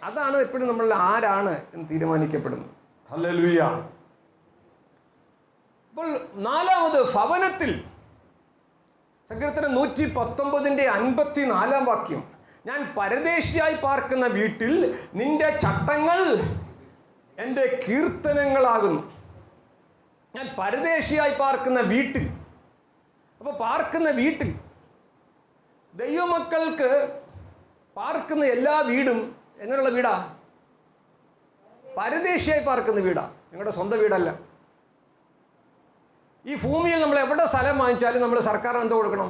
B: അതാണ് എപ്പോഴും നമ്മൾ ആരാണ് എന്ന് തീരുമാനിക്കപ്പെടുന്നത്. ഹല്ലേലൂയ. അപ്പോൾ 4ാമത് ഭവനത്തിൽ. സങ്കീർത്തനം 119:54 വാക്യം, ഞാൻ പരദേശിയായി പാർക്കുന്ന വീട്ടിൽ നിന്റെ ചട്ടങ്ങൾ എൻ്റെ കീർത്തനങ്ങളാകുന്നു. ഞാൻ പരദേശിയായി പാർക്കുന്ന വീട്ടിൽ. അപ്പോൾ പാർക്കുന്ന വീട്ടിൽ ദൈവമക്കൾക്ക് പാർക്കുന്ന എല്ലാ വീടും എങ്ങനെയുള്ള വീടാ? പരദേശിയായി പാർക്കുന്ന വീടാ, നിങ്ങളുടെ സ്വന്തം വീടല്ല. ഈ ഭൂമിയിൽ നമ്മൾ എവിടെ സ്ഥലം വാങ്ങിച്ചാലും നമ്മൾ സർക്കാർ എന്തോ കൊടുക്കണം?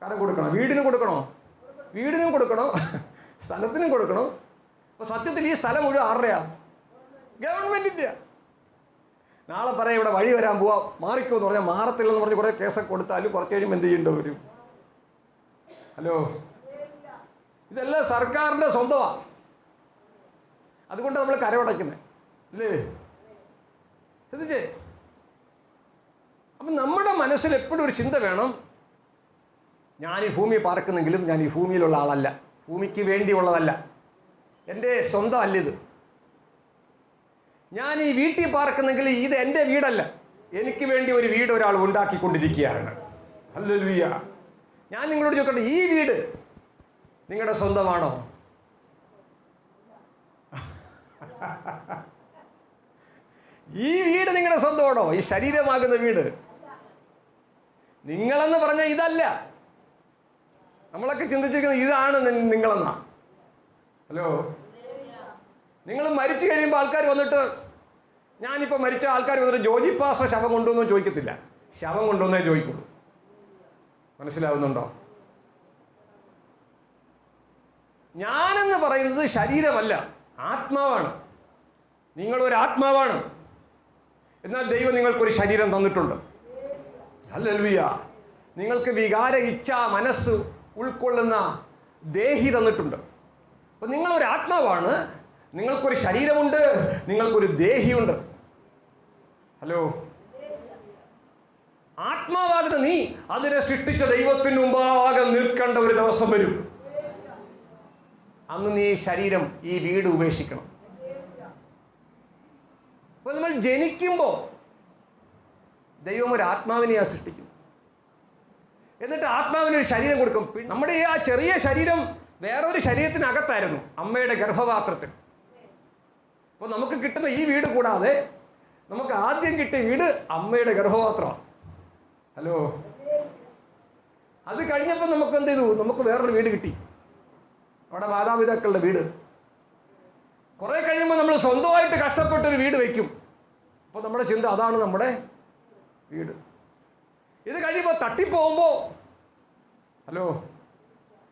B: കരം കൊടുക്കണം. വീടിനും കൊടുക്കണോ? വീടിനും കൊടുക്കണോ, സ്ഥലത്തിനും കൊടുക്കണം. അപ്പോൾ സത്യത്തിൽ ഈ സ്ഥലം മുഴുവൻ ആരുടെയാ? ഗവൺമെൻറ്റിൻ്റെ. നാളെ പറയാം ഇവിടെ വഴി വരാൻ പോവാം, മാറിക്കോന്ന് പറഞ്ഞാൽ മാറത്തില്ലെന്ന് പറഞ്ഞ് കുറേ കേസൊക്കെ കൊടുത്താലും കുറച്ച് കഴിയുമ്പോൾ എന്ത് ചെയ്യേണ്ടി വരും? ഹലോ, ഇതെല്ലാം സർക്കാരിൻ്റെ സ്വന്തമാണ്. അതുകൊണ്ട് നമ്മൾ കരമടയ്ക്കുന്നത് അല്ലേ? ശ്രദ്ധിച്ചേ. അപ്പം നമ്മുടെ മനസ്സിൽ എപ്പോഴും ഒരു ചിന്ത വേണം, ഞാൻ ഈ ഭൂമിയെ പാർക്കുന്നെങ്കിലും ഞാൻ ഈ ഭൂമിയിലുള്ള ആളല്ല, ഭൂമിക്ക് വേണ്ടിയുള്ളതല്ല, എൻ്റെ സ്വന്തം അല്ലിത്. ഞാൻ ഈ വീട്ടിൽ പാർക്കുന്നെങ്കിൽ ഇത് എൻ്റെ വീടല്ല, എനിക്ക് വേണ്ടി ഒരു വീട് ഒരാൾ ഉണ്ടാക്കിക്കൊണ്ടിരിക്കുകയാണ്. ഹല്ലേലൂയ. ഞാൻ നിങ്ങളോട് ചോദിക്കട്ടെ, ഈ വീട് നിങ്ങളുടെ സ്വന്തമാണോ? ഈ വീട് നിങ്ങളുടെ സ്വന്തമാണോ? ഈ ശരീരമാകുന്ന വീട് നിങ്ങളെന്ന് പറഞ്ഞാൽ ഇതല്ല. നമ്മളൊക്കെ ചിന്തിച്ചിരിക്കുന്നത് ഇതാണ് നിങ്ങളെന്നാ. ഹലോ, നിങ്ങൾ മരിച്ചു കഴിയുമ്പോൾ ആൾക്കാർ വന്നിട്ട്, ഞാനിപ്പോൾ മരിച്ച ആൾക്കാർ വന്നിട്ട് ജോജി പാസ്റ്റർ ശവം കൊണ്ടുവന്നോ ചോദിക്കത്തില്ല, ശവം കൊണ്ടുവന്നേ ചോദിക്കുള്ളൂ. മനസ്സിലാവുന്നുണ്ടോ? ഞാനെന്ന് പറയുന്നത് ശരീരമല്ല, ആത്മാവാണ്. നിങ്ങളൊരു ആത്മാവാണ്. എന്നാൽ ദൈവം നിങ്ങൾക്കൊരു ശരീരം തന്നിട്ടുണ്ട്. ഹല്ലേലൂയ. നിങ്ങൾക്ക് വികാര, ഇച്ഛ, മനസ്സ് ഉൾക്കൊള്ളുന്ന ദേഹി തന്നിട്ടുണ്ട്. അപ്പം നിങ്ങളൊരു ആത്മാവാണ്, നിങ്ങൾക്കൊരു ശരീരമുണ്ട്, നിങ്ങൾക്കൊരു ദേഹിയുണ്ട്. ഹലോ. ആത്മാവാകുന്ന നീ അതിനെ സൃഷ്ടിച്ച ദൈവത്തിന് മുമ്പാകെ നിൽക്കേണ്ട ഒരു ദിവസം വരും. അന്ന് നീ ശരീരം, ഈ വീട് ഉപേക്ഷിക്കണം. അപ്പോൾ നമ്മൾ ജനിക്കുമ്പോൾ ദൈവം ഒരു ആത്മാവിനെയാണ് സൃഷ്ടിക്കുന്നത്. എന്നിട്ട് ആത്മാവിനൊരു ശരീരം കൊടുക്കും. നമ്മുടെ ഈ ആ ചെറിയ ശരീരം വേറൊരു ശരീരത്തിനകത്തായിരുന്നു, അമ്മയുടെ ഗർഭപാത്രത്തിൽ. അപ്പോൾ നമുക്ക് കിട്ടുന്ന ഈ വീട് കൂടാതെ നമുക്ക് ആദ്യം കിട്ടിയ വീട് അമ്മയുടെ ഗർഭപാത്രമാണ്. ഹലോ. അത് കഴിഞ്ഞപ്പോൾ നമുക്ക് എന്ത് ചെയ്തു? നമുക്ക് വേറൊരു വീട് കിട്ടി, അവിടെ മാതാപിതാക്കളുടെ വീട്. കുറേ കഴിയുമ്പോൾ നമ്മൾ സ്വന്തമായിട്ട് കഷ്ടപ്പെട്ടൊരു വീട് വയ്ക്കും. അപ്പോൾ നമ്മുടെ ചിന്ത അതാണ് നമ്മുടെ വീട്. ഇത് കഴിയുമ്പോൾ തട്ടിപ്പോകുമ്പോൾ, ഹലോ,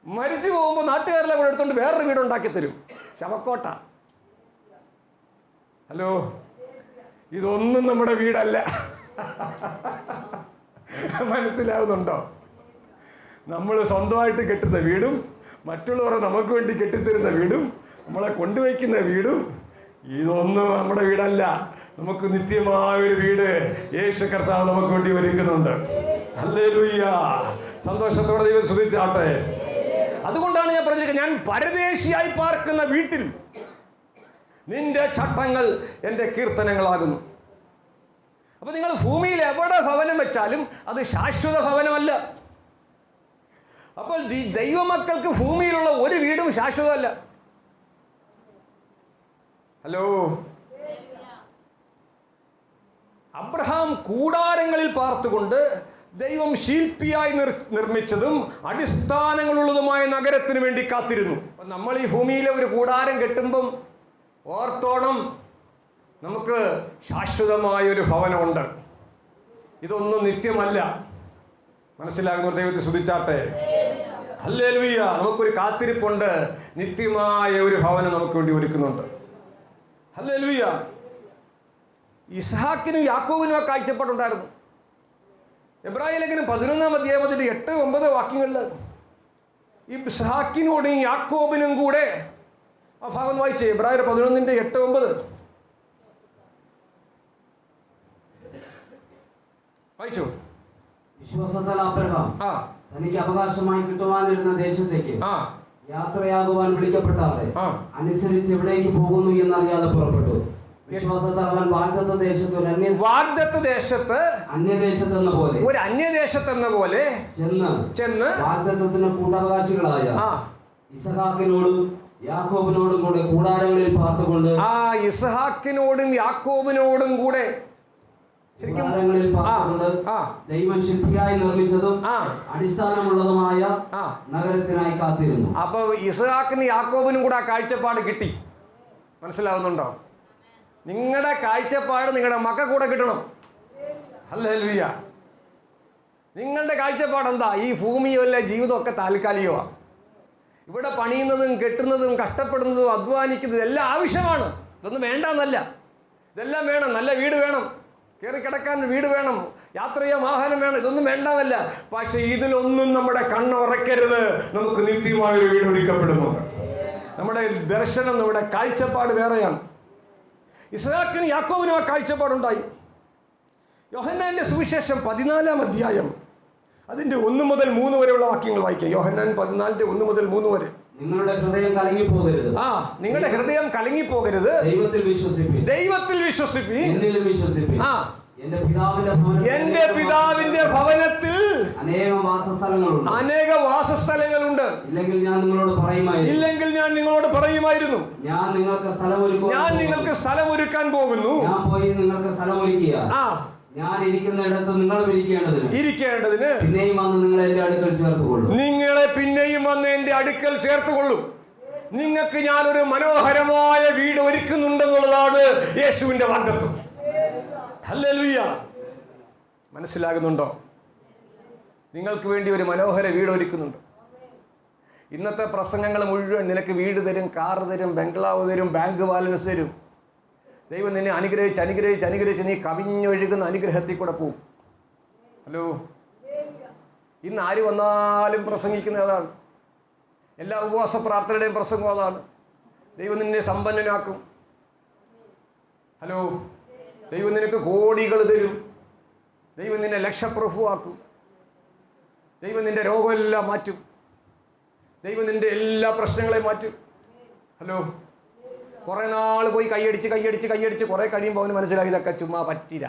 B: മരിച്ചു പോകുമ്പോൾ നാട്ടുകാരെല്ലാം കൂടെ എടുത്തുകൊണ്ട് വേറൊരു വീടുണ്ടാക്കി തരും, ശവക്കോട്ട. ഹലോ. ഇതൊന്നും നമ്മുടെ വീടല്ല. മനസ്സിലാവുന്നുണ്ടോ? നമ്മൾ സ്വന്തമായിട്ട് കെട്ടുന്ന വീടും മറ്റുള്ളവർ നമുക്ക് വേണ്ടി കെട്ടിത്തരുന്ന വീടും നമ്മളെ കൊണ്ടുവയ്ക്കുന്ന വീടും ഇതൊന്നും നമ്മുടെ വീടല്ല. നമുക്ക് നിത്യമായൊരു വീട് യേശു കർത്താവ് നമുക്ക് വേണ്ടി ഒരുക്കുന്നുണ്ട്. ഹല്ലേലൂയ. സന്തോഷത്തോടെ ദൈവം സ്തുതിച്ചാട്ടെ. അതുകൊണ്ടാണ് ഞാൻ പറഞ്ഞിരിക്കുന്നത്, ഞാൻ പരദേശിയായി പാർക്കുന്ന വീട്ടിൽ നിന്റെ ചട്ടങ്ങൾ എൻ്റെ കീർത്തനങ്ങളാകുന്നു. അപ്പോൾ നിങ്ങൾ ഭൂമിയിൽ എവിടെ ഭവനം വെച്ചാലും അത് ശാശ്വത ഭവനമല്ല. അപ്പോൾ ദൈവമക്കൾക്ക് ഭൂമിയിലുള്ള ഒരു വീടും ശാശ്വതമല്ല. ഹലോ. അബ്രഹാം കൂടാരങ്ങളിൽ പാർത്തുകൊണ്ട് ദൈവം ശില്പിയായി നിർമ്മിച്ചതും അടിസ്ഥാനങ്ങളുള്ളതുമായ നഗരത്തിന് വേണ്ടി കാത്തിരുന്നു. അപ്പം നമ്മൾ ഈ ഭൂമിയിലെ ഒരു കൂടാരം കെട്ടുമ്പം ഓർത്തോണം, നമുക്ക് ശാശ്വതമായൊരു ഭവനമുണ്ട്. ഇതൊന്നും നിത്യമല്ല. മനസ്സിലാകുന്ന ദൈവത്തെ സ്തുതിച്ചാട്ടെ. ഹല്ലേലൂയ. നമുക്കൊരു കാത്തിരിപ്പുണ്ട്, നിത്യമായ ഒരു ഭവനം നമുക്ക് വേണ്ടി ഒരുക്കുന്നുണ്ട്. ഹല്ലേലൂയ. ഇസ്ഹാക്കിനും യാക്കോബിനും ആ കാഴ്ചപ്പാടുണ്ടായിരുന്നു. എബ്രായ ലേഖനം 11-ാം അധ്യായം 8-9 വാക്യങ്ങളിൽ ഇസ്ഹാക്കിനോടും യാക്കോബിനും കൂടെ ആ ഭാഗം വായിച്ചേ. എബ്രായർ 11:8-9 വായിച്ചു.
C: വിശ്വാസത്താൽ അബ്രഹാം തനിക്ക് അവകാശമായി കിട്ടുവാനിരുന്ന ദേശത്തേക്ക് യാത്രയാകുവാൻ വിളിക്കപ്പെട്ടാതെ അനുസരിച്ച് എവിടേക്ക് പോകുന്നു എന്നറിയാതെ പുറപ്പെട്ടു. വിശ്വാസത്താൽ അവൻ വാഗ്ദത്ത ദേശത്ത് അന്യദേശത്തെന്ന പോലെ
B: ഒരു അന്യദേശത്തെന്ന പോലെ ചെന്ന്
C: വാഗ്ദത്തത്തിന് കൂട്ടവകാശികളായ ഇസഹാക്കിനോടും യാക്കോബിനോടും കൂടെ കൂടാരങ്ങളിൽ പാർത്തുകൊണ്ട്
B: ഇസഹാക്കിനോടും യാക്കോബിനോടും കൂടെ
C: ദൈവം ശില്പിയായി നിർമ്മിച്ചതും അടിസ്ഥാനമുള്ളതുമായ നഗരത്തിനായി കാത്തിരുന്നു.
B: അപ്പൊ ഇസ്ഹാക്കിനും യാക്കോബിനും കൂടെ ആ കാഴ്ചപ്പാട് കിട്ടി. മനസ്സിലാവുന്നുണ്ടോ? നിങ്ങളുടെ കാഴ്ചപ്പാട് നിങ്ങളുടെ മക്കൾ കൂടെ കിട്ടണം. ഹല്ലേലൂയ. നിങ്ങളുടെ കാഴ്ചപ്പാട് എന്താ? ഈ ഭൂമിയല്ല, ജീവിതമൊക്കെ താൽക്കാലികമാണ്. ഇവിടെ പണിയുന്നതും കെട്ടുന്നതും കഷ്ടപ്പെടുന്നതും അധ്വാനിക്കുന്നതും എല്ലാം ആവശ്യമാണ്. ഇതൊന്നും വേണ്ടെന്നല്ല, ഇതെല്ലാം വേണം. നല്ല വീട് വേണം, കയറി കിടക്കാൻ വീട് വേണം, യാത്ര ചെയ്യാൻ വാഹനം വേണം, ഇതൊന്നും വേണ്ടാന്നല്ല. പക്ഷെ ഇതിലൊന്നും നമ്മുടെ കണ്ണുറക്കരുത്. നമുക്ക് നിത്യമായൊരു വീട് ഒരുക്കപ്പെടുന്നുണ്ട്. നമ്മുടെ ദർശനം, നമ്മുടെ കാഴ്ചപ്പാട് വേറെയാണ്. ഇസ്ഹാക്കിനും യാക്കോബിനും ആ കാഴ്ചപ്പാടുണ്ടായി. യോഹന്നാന്റെ സുവിശേഷം 14-ാം അധ്യായം അതിൻ്റെ 1 മുതൽ 3 വരെയുള്ള വാക്യങ്ങൾ വായിക്കാം. യോഹന്നാൻ 14-ന്റെ 1 മുതൽ 3 വരെ.
C: നിങ്ങളുടെ ഹൃദയം കലങ്ങിപ്പോകരുത്.
B: നിങ്ങളുടെ ഹൃദയം കലങ്ങിപ്പോകരുത്.
C: ദൈവത്തിൽ
B: വിശ്വസിപ്പി.
C: എന്നിലും വിശ്വസിപ്പി.
B: എന്റെ പിതാവിന്റെ ഭവനത്തിൽ അനേക വാസസ്ഥലങ്ങളുണ്ട്.
C: ഇല്ലെങ്കിൽ ഞാൻ നിങ്ങളോട് പറയുമായിരുന്നു. ഞാൻ
B: നിങ്ങൾക്ക് സ്ഥലം ഒരുക്കാൻ പോകുന്നു.
C: ഞാൻ പോയി നിങ്ങൾക്ക് സ്ഥലം ഒരുക്കിയ ഞാൻ ഇരിക്കുന്നിടത്ത് നിങ്ങളും ഇരിക്കേണ്ടതിന് പിന്നെയും വന്ന് നിങ്ങളെ എന്റെ അടുക്കൽ ചേർത്തുകൊള്ളും.
B: നിങ്ങൾക്ക് ഞാനൊരു മനോഹരമായ വീട് ഒരുക്കുന്നുണ്ടെന്നുള്ളതാണ് യേശുവിന്റെ വാഗ്ദത്തം. ഹല്ലേലൂയ. മനസ്സിലാകുന്നുണ്ടോ? നിങ്ങൾക്ക് വേണ്ടി ഒരു മനോഹര വീട് ഒരുക്കുന്നുണ്ട്. ഇന്നത്തെ പ്രസംഗങ്ങൾ മുഴുവൻ നിനക്ക് വീട് തരും, കാറ് തരും, ബംഗ്ലാവ് തരും, ബാങ്ക് ബാലൻസ് തരും. ദൈവം നിന്നെ അനുഗ്രഹിച്ച് അനുഗ്രഹിച്ച് അനുഗ്രഹിച്ച് നീ കവിഞ്ഞൊഴുകുന്ന അനുഗ്രഹത്തിൽ കൂടെ പോവും. ഹലോ, ഇന്ന് ആര് വന്നാലും പ്രസംഗിക്കുന്നത് അതാണ്. എല്ലാ ഉപവാസ പ്രാർത്ഥനയുടെയും പ്രസംഗം അതാണ്. ദൈവം നിന്നെ സമ്പന്നനാക്കും. ഹലോ, ദൈവം നിനക്ക് കോടികൾ തരും. ദൈവം നിന്നെ ലക്ഷപ്രഭുവാക്കും. ദൈവം നിന്റെ രോഗമെല്ലാം മാറ്റും. ദൈവം നിന്റെ എല്ലാ പ്രശ്നങ്ങളെയും മാറ്റും. ഹലോ, കുറേ നാൾ പോയി കൈയടിച്ച് കുറേ കഴിയുമ്പോൾ അവന് മനസ്സിലാക്കി ഇതൊക്കെ ചുമ്മാ പറ്റില്ല.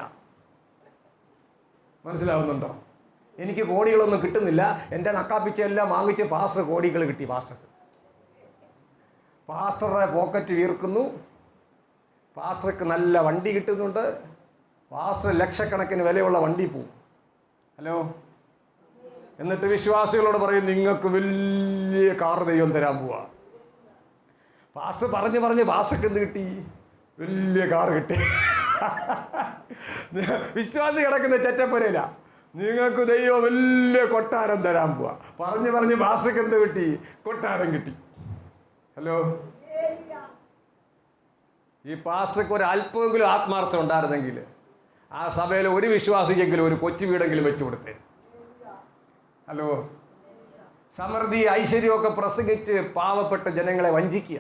B: മനസ്സിലാവുന്നുണ്ടോ? എനിക്ക് കോടികളൊന്നും കിട്ടുന്നില്ല. എൻ്റെ നക്കാപ്പിച്ചെല്ലാം വാങ്ങിച്ച് പാസ്റ്റർ കോടികൾ കിട്ടി. പാസ്റ്ററുടെ പോക്കറ്റ് വീർക്കുന്നു. പാസ്റ്റർക്ക് നല്ല വണ്ടി കിട്ടുന്നുണ്ട്. പാസ്റ്റർ ലക്ഷക്കണക്കിന് വിലയുള്ള വണ്ടി പോവും. ഹലോ, എന്നിട്ട് വിശ്വാസികളോട് പറയും നിങ്ങൾക്ക് വലിയ കാർ ദൈവം തരാൻ പോവാ. പാസ്റ്റർ പറഞ്ഞ് പാസ്റ്റർക്ക് എന്ത് കിട്ടി? വലിയ കാർ കിട്ടി. വിശ്വാസി കിടക്കുന്ന ചെറ്റപ്പുരയില്ല. നിങ്ങൾക്ക് ദൈവം വലിയ കൊട്ടാരം തരാൻ പോവാ. പറഞ്ഞ് പാസ്റ്റർക്ക് എന്ത് കിട്ടി? കൊട്ടാരം കിട്ടി. ഹലോ, ഈ പാസ്റ്റർക്ക് ഒരു അല്പമെങ്കിലും ആത്മാർത്ഥം ഉണ്ടായിരുന്നെങ്കിൽ ആ സഭയിൽ ഒരു വിശ്വാസിക്കെങ്കിലും ഒരു കൊച്ചു വീടെങ്കിലും വെച്ചു കൊടുത്തേ. ഹലോ, സമൃദ്ധി ഐശ്വര്യമൊക്കെ പ്രസംഗിച്ച് പാവപ്പെട്ട ജനങ്ങളെ വഞ്ചിക്കുക.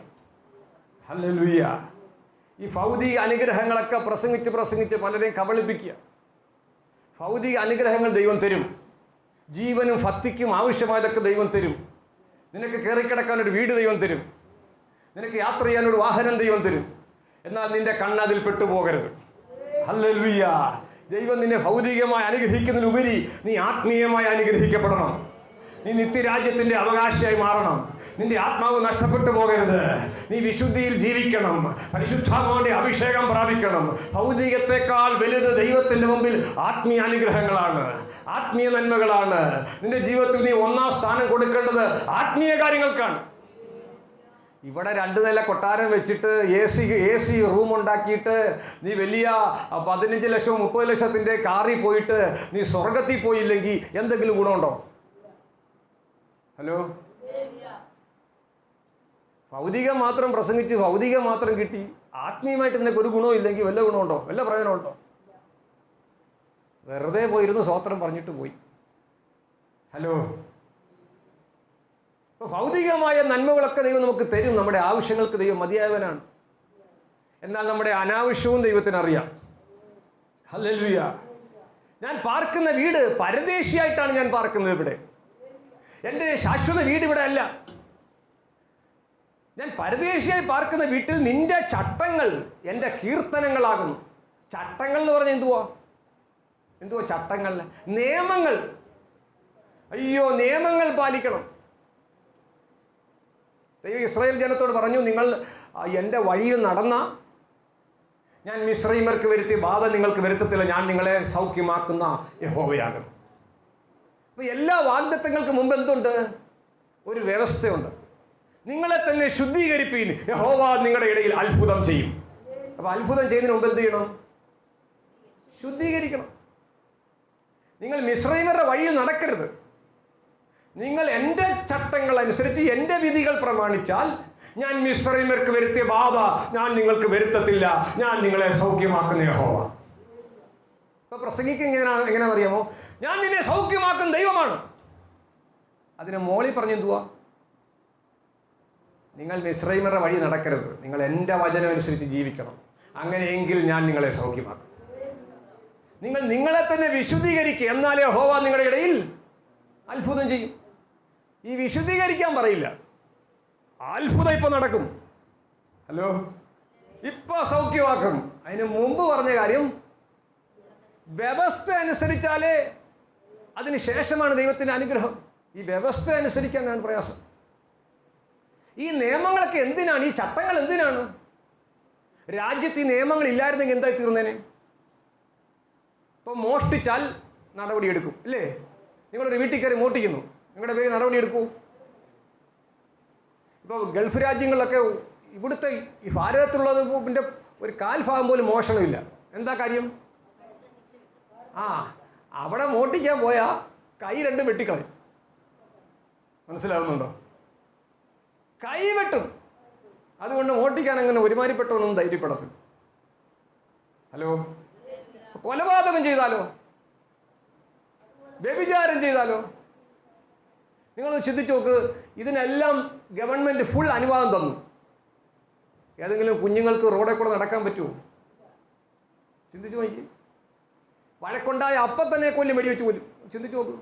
B: ഹല്ലേലൂയ. ഈ ഭൗതിക അനുഗ്രഹങ്ങളൊക്കെ പ്രസംഗിച്ച് പലരെയും കബളിപ്പിക്കുക. ഭൗതിക അനുഗ്രഹങ്ങൾ ദൈവം തരും. ജീവനും ഭക്തിക്കും ആവശ്യമായതൊക്കെ ദൈവം തരും. നിനക്ക് കയറിക്കിടക്കാനൊരു വീട് ദൈവം തരും. നിനക്ക് യാത്ര ചെയ്യാനൊരു വാഹനം ദൈവം തരും. എന്നാൽ നിന്റെ കണ്ണതിൽ പെട്ടുപോകരുത്. ഹല്ലേലൂയ. ദൈവം നിന്നെ ഭൗതികമായി അനുഗ്രഹിക്കുന്നതിനുപരി നീ ആത്മീയമായി അനുഗ്രഹിക്കപ്പെടണം. നീ നിത്യരാജ്യത്തിൻ്റെ അവകാശിയായി മാറണം. നിന്റെ ആത്മാവ് നഷ്ടപ്പെട്ടു പോകരുത്. നീ വിശുദ്ധിയിൽ ജീവിക്കണം. പരിശുദ്ധാത്മാവിന്റെ അഭിഷേകം പ്രാപിക്കണം. ഭൗതികത്തെക്കാൾ വലുത് ദൈവത്തിൻ്റെ മുമ്പിൽ ആത്മീയ അനുഗ്രഹങ്ങളാണ്, ആത്മീയ നന്മകളാണ്. നിന്റെ ജീവിതത്തിൽ നീ ഒന്നാം സ്ഥാനം കൊടുക്കേണ്ടത് ആത്മീയ കാര്യങ്ങൾക്കാണ്. ഇവിടെ 2 നില കൊട്ടാരം വെച്ചിട്ട് എ സി റൂം ഉണ്ടാക്കിയിട്ട് നീ വലിയ 15 ലക്ഷം 30 ലക്ഷത്തിൻ്റെ കാറിൽ പോയിട്ട് നീ സ്വർഗത്തിൽ പോയില്ലെങ്കിൽ എന്തെങ്കിലും ഗുണമുണ്ടോ? ഹലോ, ഭൗതികം മാത്രം പ്രസംഗിച്ച് ഭൗതികം മാത്രം കിട്ടി ആത്മീയമായിട്ട് നിനക്ക് ഒരു ഗുണവും ഇല്ലെങ്കിൽ വല്ല ഗുണമുണ്ടോ? വല്ല പ്രയോജനമുണ്ടോ? വെറുതെ പോയിരുന്നു സ്വോത്രം പറഞ്ഞിട്ട് പോയി. ഹലോ, ഭൗതികമായ നന്മകളൊക്കെ ദൈവം നമുക്ക് തരും. നമ്മുടെ ആവശ്യങ്ങൾക്ക് ദൈവം മതിയായവനാണ്. എന്നാൽ നമ്മുടെ അനാവശ്യവും ദൈവത്തിന് അറിയാം. ഹല്ലേലൂയ. ഞാൻ പാർക്കുന്ന വീട് പരദേശിയായിട്ടാണ് ഞാൻ പാർക്കുന്നത്. ഇവിടെ എൻ്റെ ശാശ്വത വീട് ഇവിടെ അല്ല. ഞാൻ പരദേശിയായി പാർക്കുന്ന വീട്ടിൽ നിന്റെ ചട്ടങ്ങൾ എൻ്റെ കീർത്തനങ്ങളാകുന്നു. ചട്ടങ്ങൾ എന്ന് പറഞ്ഞാൽ എന്തുവാ ചട്ടങ്ങൾ? നിയമങ്ങൾ. അയ്യോ, നിയമങ്ങൾ പാലിക്കണം. ദൈവം ഇസ്രായേൽ ജനത്തോട് പറഞ്ഞു, നിങ്ങൾ എൻ്റെ വഴിയിൽ നടന്ന ഞാൻ മിസ്രയീമ്യർക്ക് വരുത്തിയ ബാധ നിങ്ങൾക്ക് വരുത്തത്തില്ല. ഞാൻ നിങ്ങളെ സൗഖ്യമാക്കുന്ന യഹോവയാകും. അപ്പോൾ എല്ലാ വാഗ്ദത്തങ്ങൾക്ക് മുമ്പ് എന്തുണ്ട്? ഒരു വ്യവസ്ഥയുണ്ട്. നിങ്ങളെ തന്നെ ശുദ്ധീകരിപ്പീൻ, യഹോവ നിങ്ങളുടെ ഇടയിൽ അത്ഭുതം ചെയ്യും. അപ്പോൾ അത്ഭുതം ചെയ്യുന്നതിന് മുമ്പ് എന്ത് ചെയ്യണം? ശുദ്ധീകരിക്കണം. നിങ്ങൾ മിസ്രയീമ്യരുടെ വഴിയിൽ നടക്കരുത്. നിങ്ങൾ എൻ്റെ ചട്ടങ്ങൾ അനുസരിച്ച് എൻ്റെ വിധികൾ പ്രമാണിച്ചാൽ ഞാൻ മിസ്രയീമ്യർക്ക് വരുത്തിയ ബാധ ഞാൻ നിങ്ങൾക്ക് വരുത്തത്തില്ല. ഞാൻ നിങ്ങളെ സൗഖ്യമാക്കുന്ന യഹോവ. ഇപ്പോൾ എങ്ങനെയാണെന്ന് അറിയാമോ? ഞാൻ നിന്നെ സൗഖ്യമാക്കുന്ന ദൈവമാണ്. അതിന് മോളി പറഞ്ഞെന്തുവാ? നിങ്ങൾ മിസ്രയീമ്യരുടെ വഴി നടക്കരുത്, നിങ്ങൾ എൻ്റെ വചനം അനുസരിച്ച് ജീവിക്കണം. അങ്ങനെയെങ്കിൽ ഞാൻ നിങ്ങളെ സൗഖ്യമാക്കും. നിങ്ങൾ നിങ്ങളെ തന്നെ വിശുദ്ധീകരിക്കുക, എന്നാലേ യഹോവ നിങ്ങളുടെ ഇടയിൽ അത്ഭുതം ചെയ്യും. ഈ വിശുദ്ധീകരിക്കാൻ പറയില്ല, അത്ഭുതം ഇപ്പം നടക്കും. ഹലോ, ഇപ്പം സൗഖ്യമാക്കും. അതിന് മുമ്പ് പറഞ്ഞ കാര്യം വ്യവസ്ഥ അനുസരിച്ചാലേ അതിന് ശേഷമാണ് ദൈവത്തിൻ്റെ അനുഗ്രഹം. ഈ വ്യവസ്ഥ അനുസരിക്കാനാണ് പ്രയാസം. ഈ നിയമങ്ങളൊക്കെ എന്തിനാണ്? ഈ ചട്ടങ്ങൾ എന്തിനാണ്? രാജ്യത്ത് ഈ നിയമങ്ങൾ ഇല്ലായിരുന്നെങ്കിൽ എന്തായി തീർന്നേനെ? ഇപ്പോൾ മോഷ്ടിച്ചാൽ നടപടിയെടുക്കും, അല്ലേ? നിങ്ങളൊരു വീട്ടിൽ കയറി മോഷ്ടിക്കുന്നു, നിങ്ങളുടെ പേര് നടപടിയെടുക്കൂ. ഇപ്പോൾ ഗൾഫ് രാജ്യങ്ങളിലൊക്കെ ഇവിടുത്തെ ഈ ഭാരതത്തിലുള്ളതിൻ്റെ ഒരു കാൽഭാഗം പോലും മോഷണമില്ല. എന്താ കാര്യം? അവിടെ മോഷ്ടിക്കാൻ പോയാൽ കൈ രണ്ടും വെട്ടിക്കളയും. മനസ്സിലാവുന്നുണ്ടോ? കൈവെട്ടും. അതുകൊണ്ട് ഓട്ടിക്കാൻ അങ്ങനെ ഒരുമാതിരിപ്പെട്ടവനൊന്നും ധൈര്യപ്പെടത്തില്ല. ഹലോ, കൊലപാതകം ചെയ്താലോ, വ്യഭിചാരം ചെയ്താലോ? നിങ്ങൾ ചിന്തിച്ചു നോക്ക്. ഇതിനെല്ലാം ഗവൺമെൻറ് ഫുൾ അനുവാദം തന്നു. ഏതെങ്കിലും കുഞ്ഞുങ്ങൾക്ക് റോഡിൽ കൂടെ നടക്കാൻ പറ്റുമോ? ചിന്തിച്ചു നോക്കി. വഴക്കുണ്ടായ അപ്പം തന്നെ കൊല്ലും, വെടിവെച്ച് കൊല്ലും. ചിന്തിച്ചു നോക്ക്.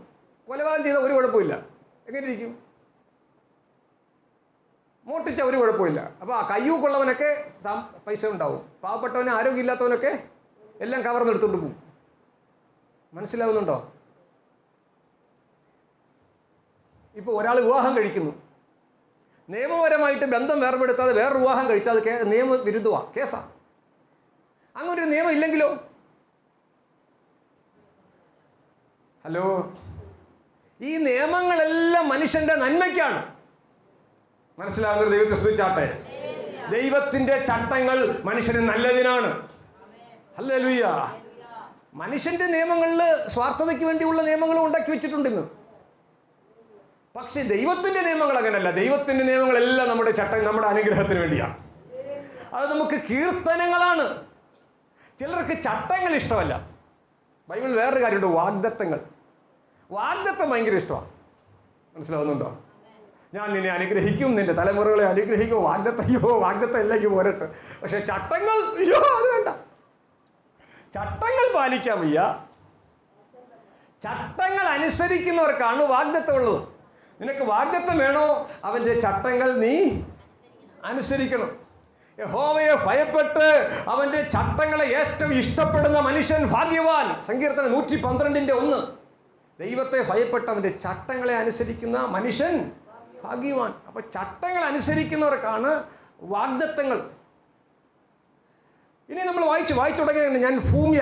B: കൊലപാതകം ചെയ്താൽ ഒരു കുഴപ്പമില്ല. എങ്ങനെ ഇരിക്കും? മോട്ടിച്ച ഒരു കുഴപ്പമില്ല. അപ്പോൾ ആ കയ്യൂക്കുള്ളവനൊക്കെ പൈസ ഉണ്ടാവും. പാവപ്പെട്ടവന്, ആരോഗ്യമില്ലാത്തവനൊക്കെ എല്ലാം കവർന്നെടുത്തുകൊണ്ട് പോകും. മനസ്സിലാവുന്നുണ്ടോ? ഇപ്പോൾ ഒരാൾ വിവാഹം കഴിക്കുന്നു, നിയമപരമായിട്ട് ബന്ധം വേർപെടുത്താതെ വേറൊരു വിവാഹം കഴിച്ചാൽ അത് നിയമവിരുദ്ധമാണ്, കേസാണ്. അങ്ങനൊരു നിയമം ഇല്ലെങ്കിലോ? ഹലോ, ഈ നിയമങ്ങളെല്ലാം മനുഷ്യൻ്റെ നന്മയ്ക്കാണ്. മനസ്സിലാകുന്നൊരു ദൈവത്തെ സ്തുതിച്ചാട്ടെ. ദൈവത്തിൻ്റെ ചട്ടങ്ങൾ മനുഷ്യന് നല്ലതിനാണ്. ഹല്ലേലൂയ. മനുഷ്യൻ്റെ നിയമങ്ങളിൽ സ്വാർത്ഥതയ്ക്ക് വേണ്ടിയുള്ള നിയമങ്ങളും ഉണ്ടാക്കി വെച്ചിട്ടുണ്ട് ഇന്ന്. പക്ഷേ ദൈവത്തിൻ്റെ നിയമങ്ങൾ അങ്ങനെയല്ല. ദൈവത്തിൻ്റെ നിയമങ്ങളെല്ലാം നമ്മുടെ നമ്മുടെ അനുഗ്രഹത്തിന് വേണ്ടിയാണ്. അത് നമുക്ക് കീർത്തനങ്ങളാണ്. ചിലർക്ക് ചട്ടങ്ങൾ ഇഷ്ടമല്ല. ബൈബിളിൽ വേറൊരു കാര്യമുണ്ട്, വാഗ്ദത്തങ്ങൾ. വാഗ്ദത്തം ഭയങ്കര ഇഷ്ടമാണ്. മനസ്സിലാവുന്നുണ്ടോ? ഞാൻ നിന്നെ അനുഗ്രഹിക്കും, നിന്റെ തലമുറകളെ അനുഗ്രഹിക്കും. വാഗ്ദത്തം എല്ലാം പോരട്ടെ. പക്ഷെ ചട്ടങ്ങൾ, അയ്യോ, അത് വേണ്ട. ചട്ടങ്ങൾ പാലിക്കാൻ വയ്യ. ചട്ടങ്ങൾ അനുസരിക്കുന്നവർക്കാണ് വാഗ്ദത്തം ഉള്ളത്. നിനക്ക് വാഗ്ദത്തം വേണോ? അവൻ്റെ ചട്ടങ്ങൾ നീ അനുസരിക്കണം. യഹോവയെ ഭയപ്പെട്ട് അവൻ്റെ ചട്ടങ്ങളെ ഏറ്റവും ഇഷ്ടപ്പെടുന്ന മനുഷ്യൻ ഭാഗ്യവാൻ. സങ്കീർത്തനം 112:1. ദൈവത്തെ ഭയപ്പെട്ട് അവൻ്റെ ചട്ടങ്ങളെ അനുസരിക്കുന്ന മനുഷ്യൻ ഭാഗ്യവാൻ. അപ്പോൾ ചട്ടങ്ങൾ അനുസരിക്കുന്നവർക്കാണ് വാഗ്ദത്തങ്ങൾ. ഇനി നമ്മൾ വായിച്ചു തുടങ്ങിയത്, ഞാൻ ഭൂമിയിൽ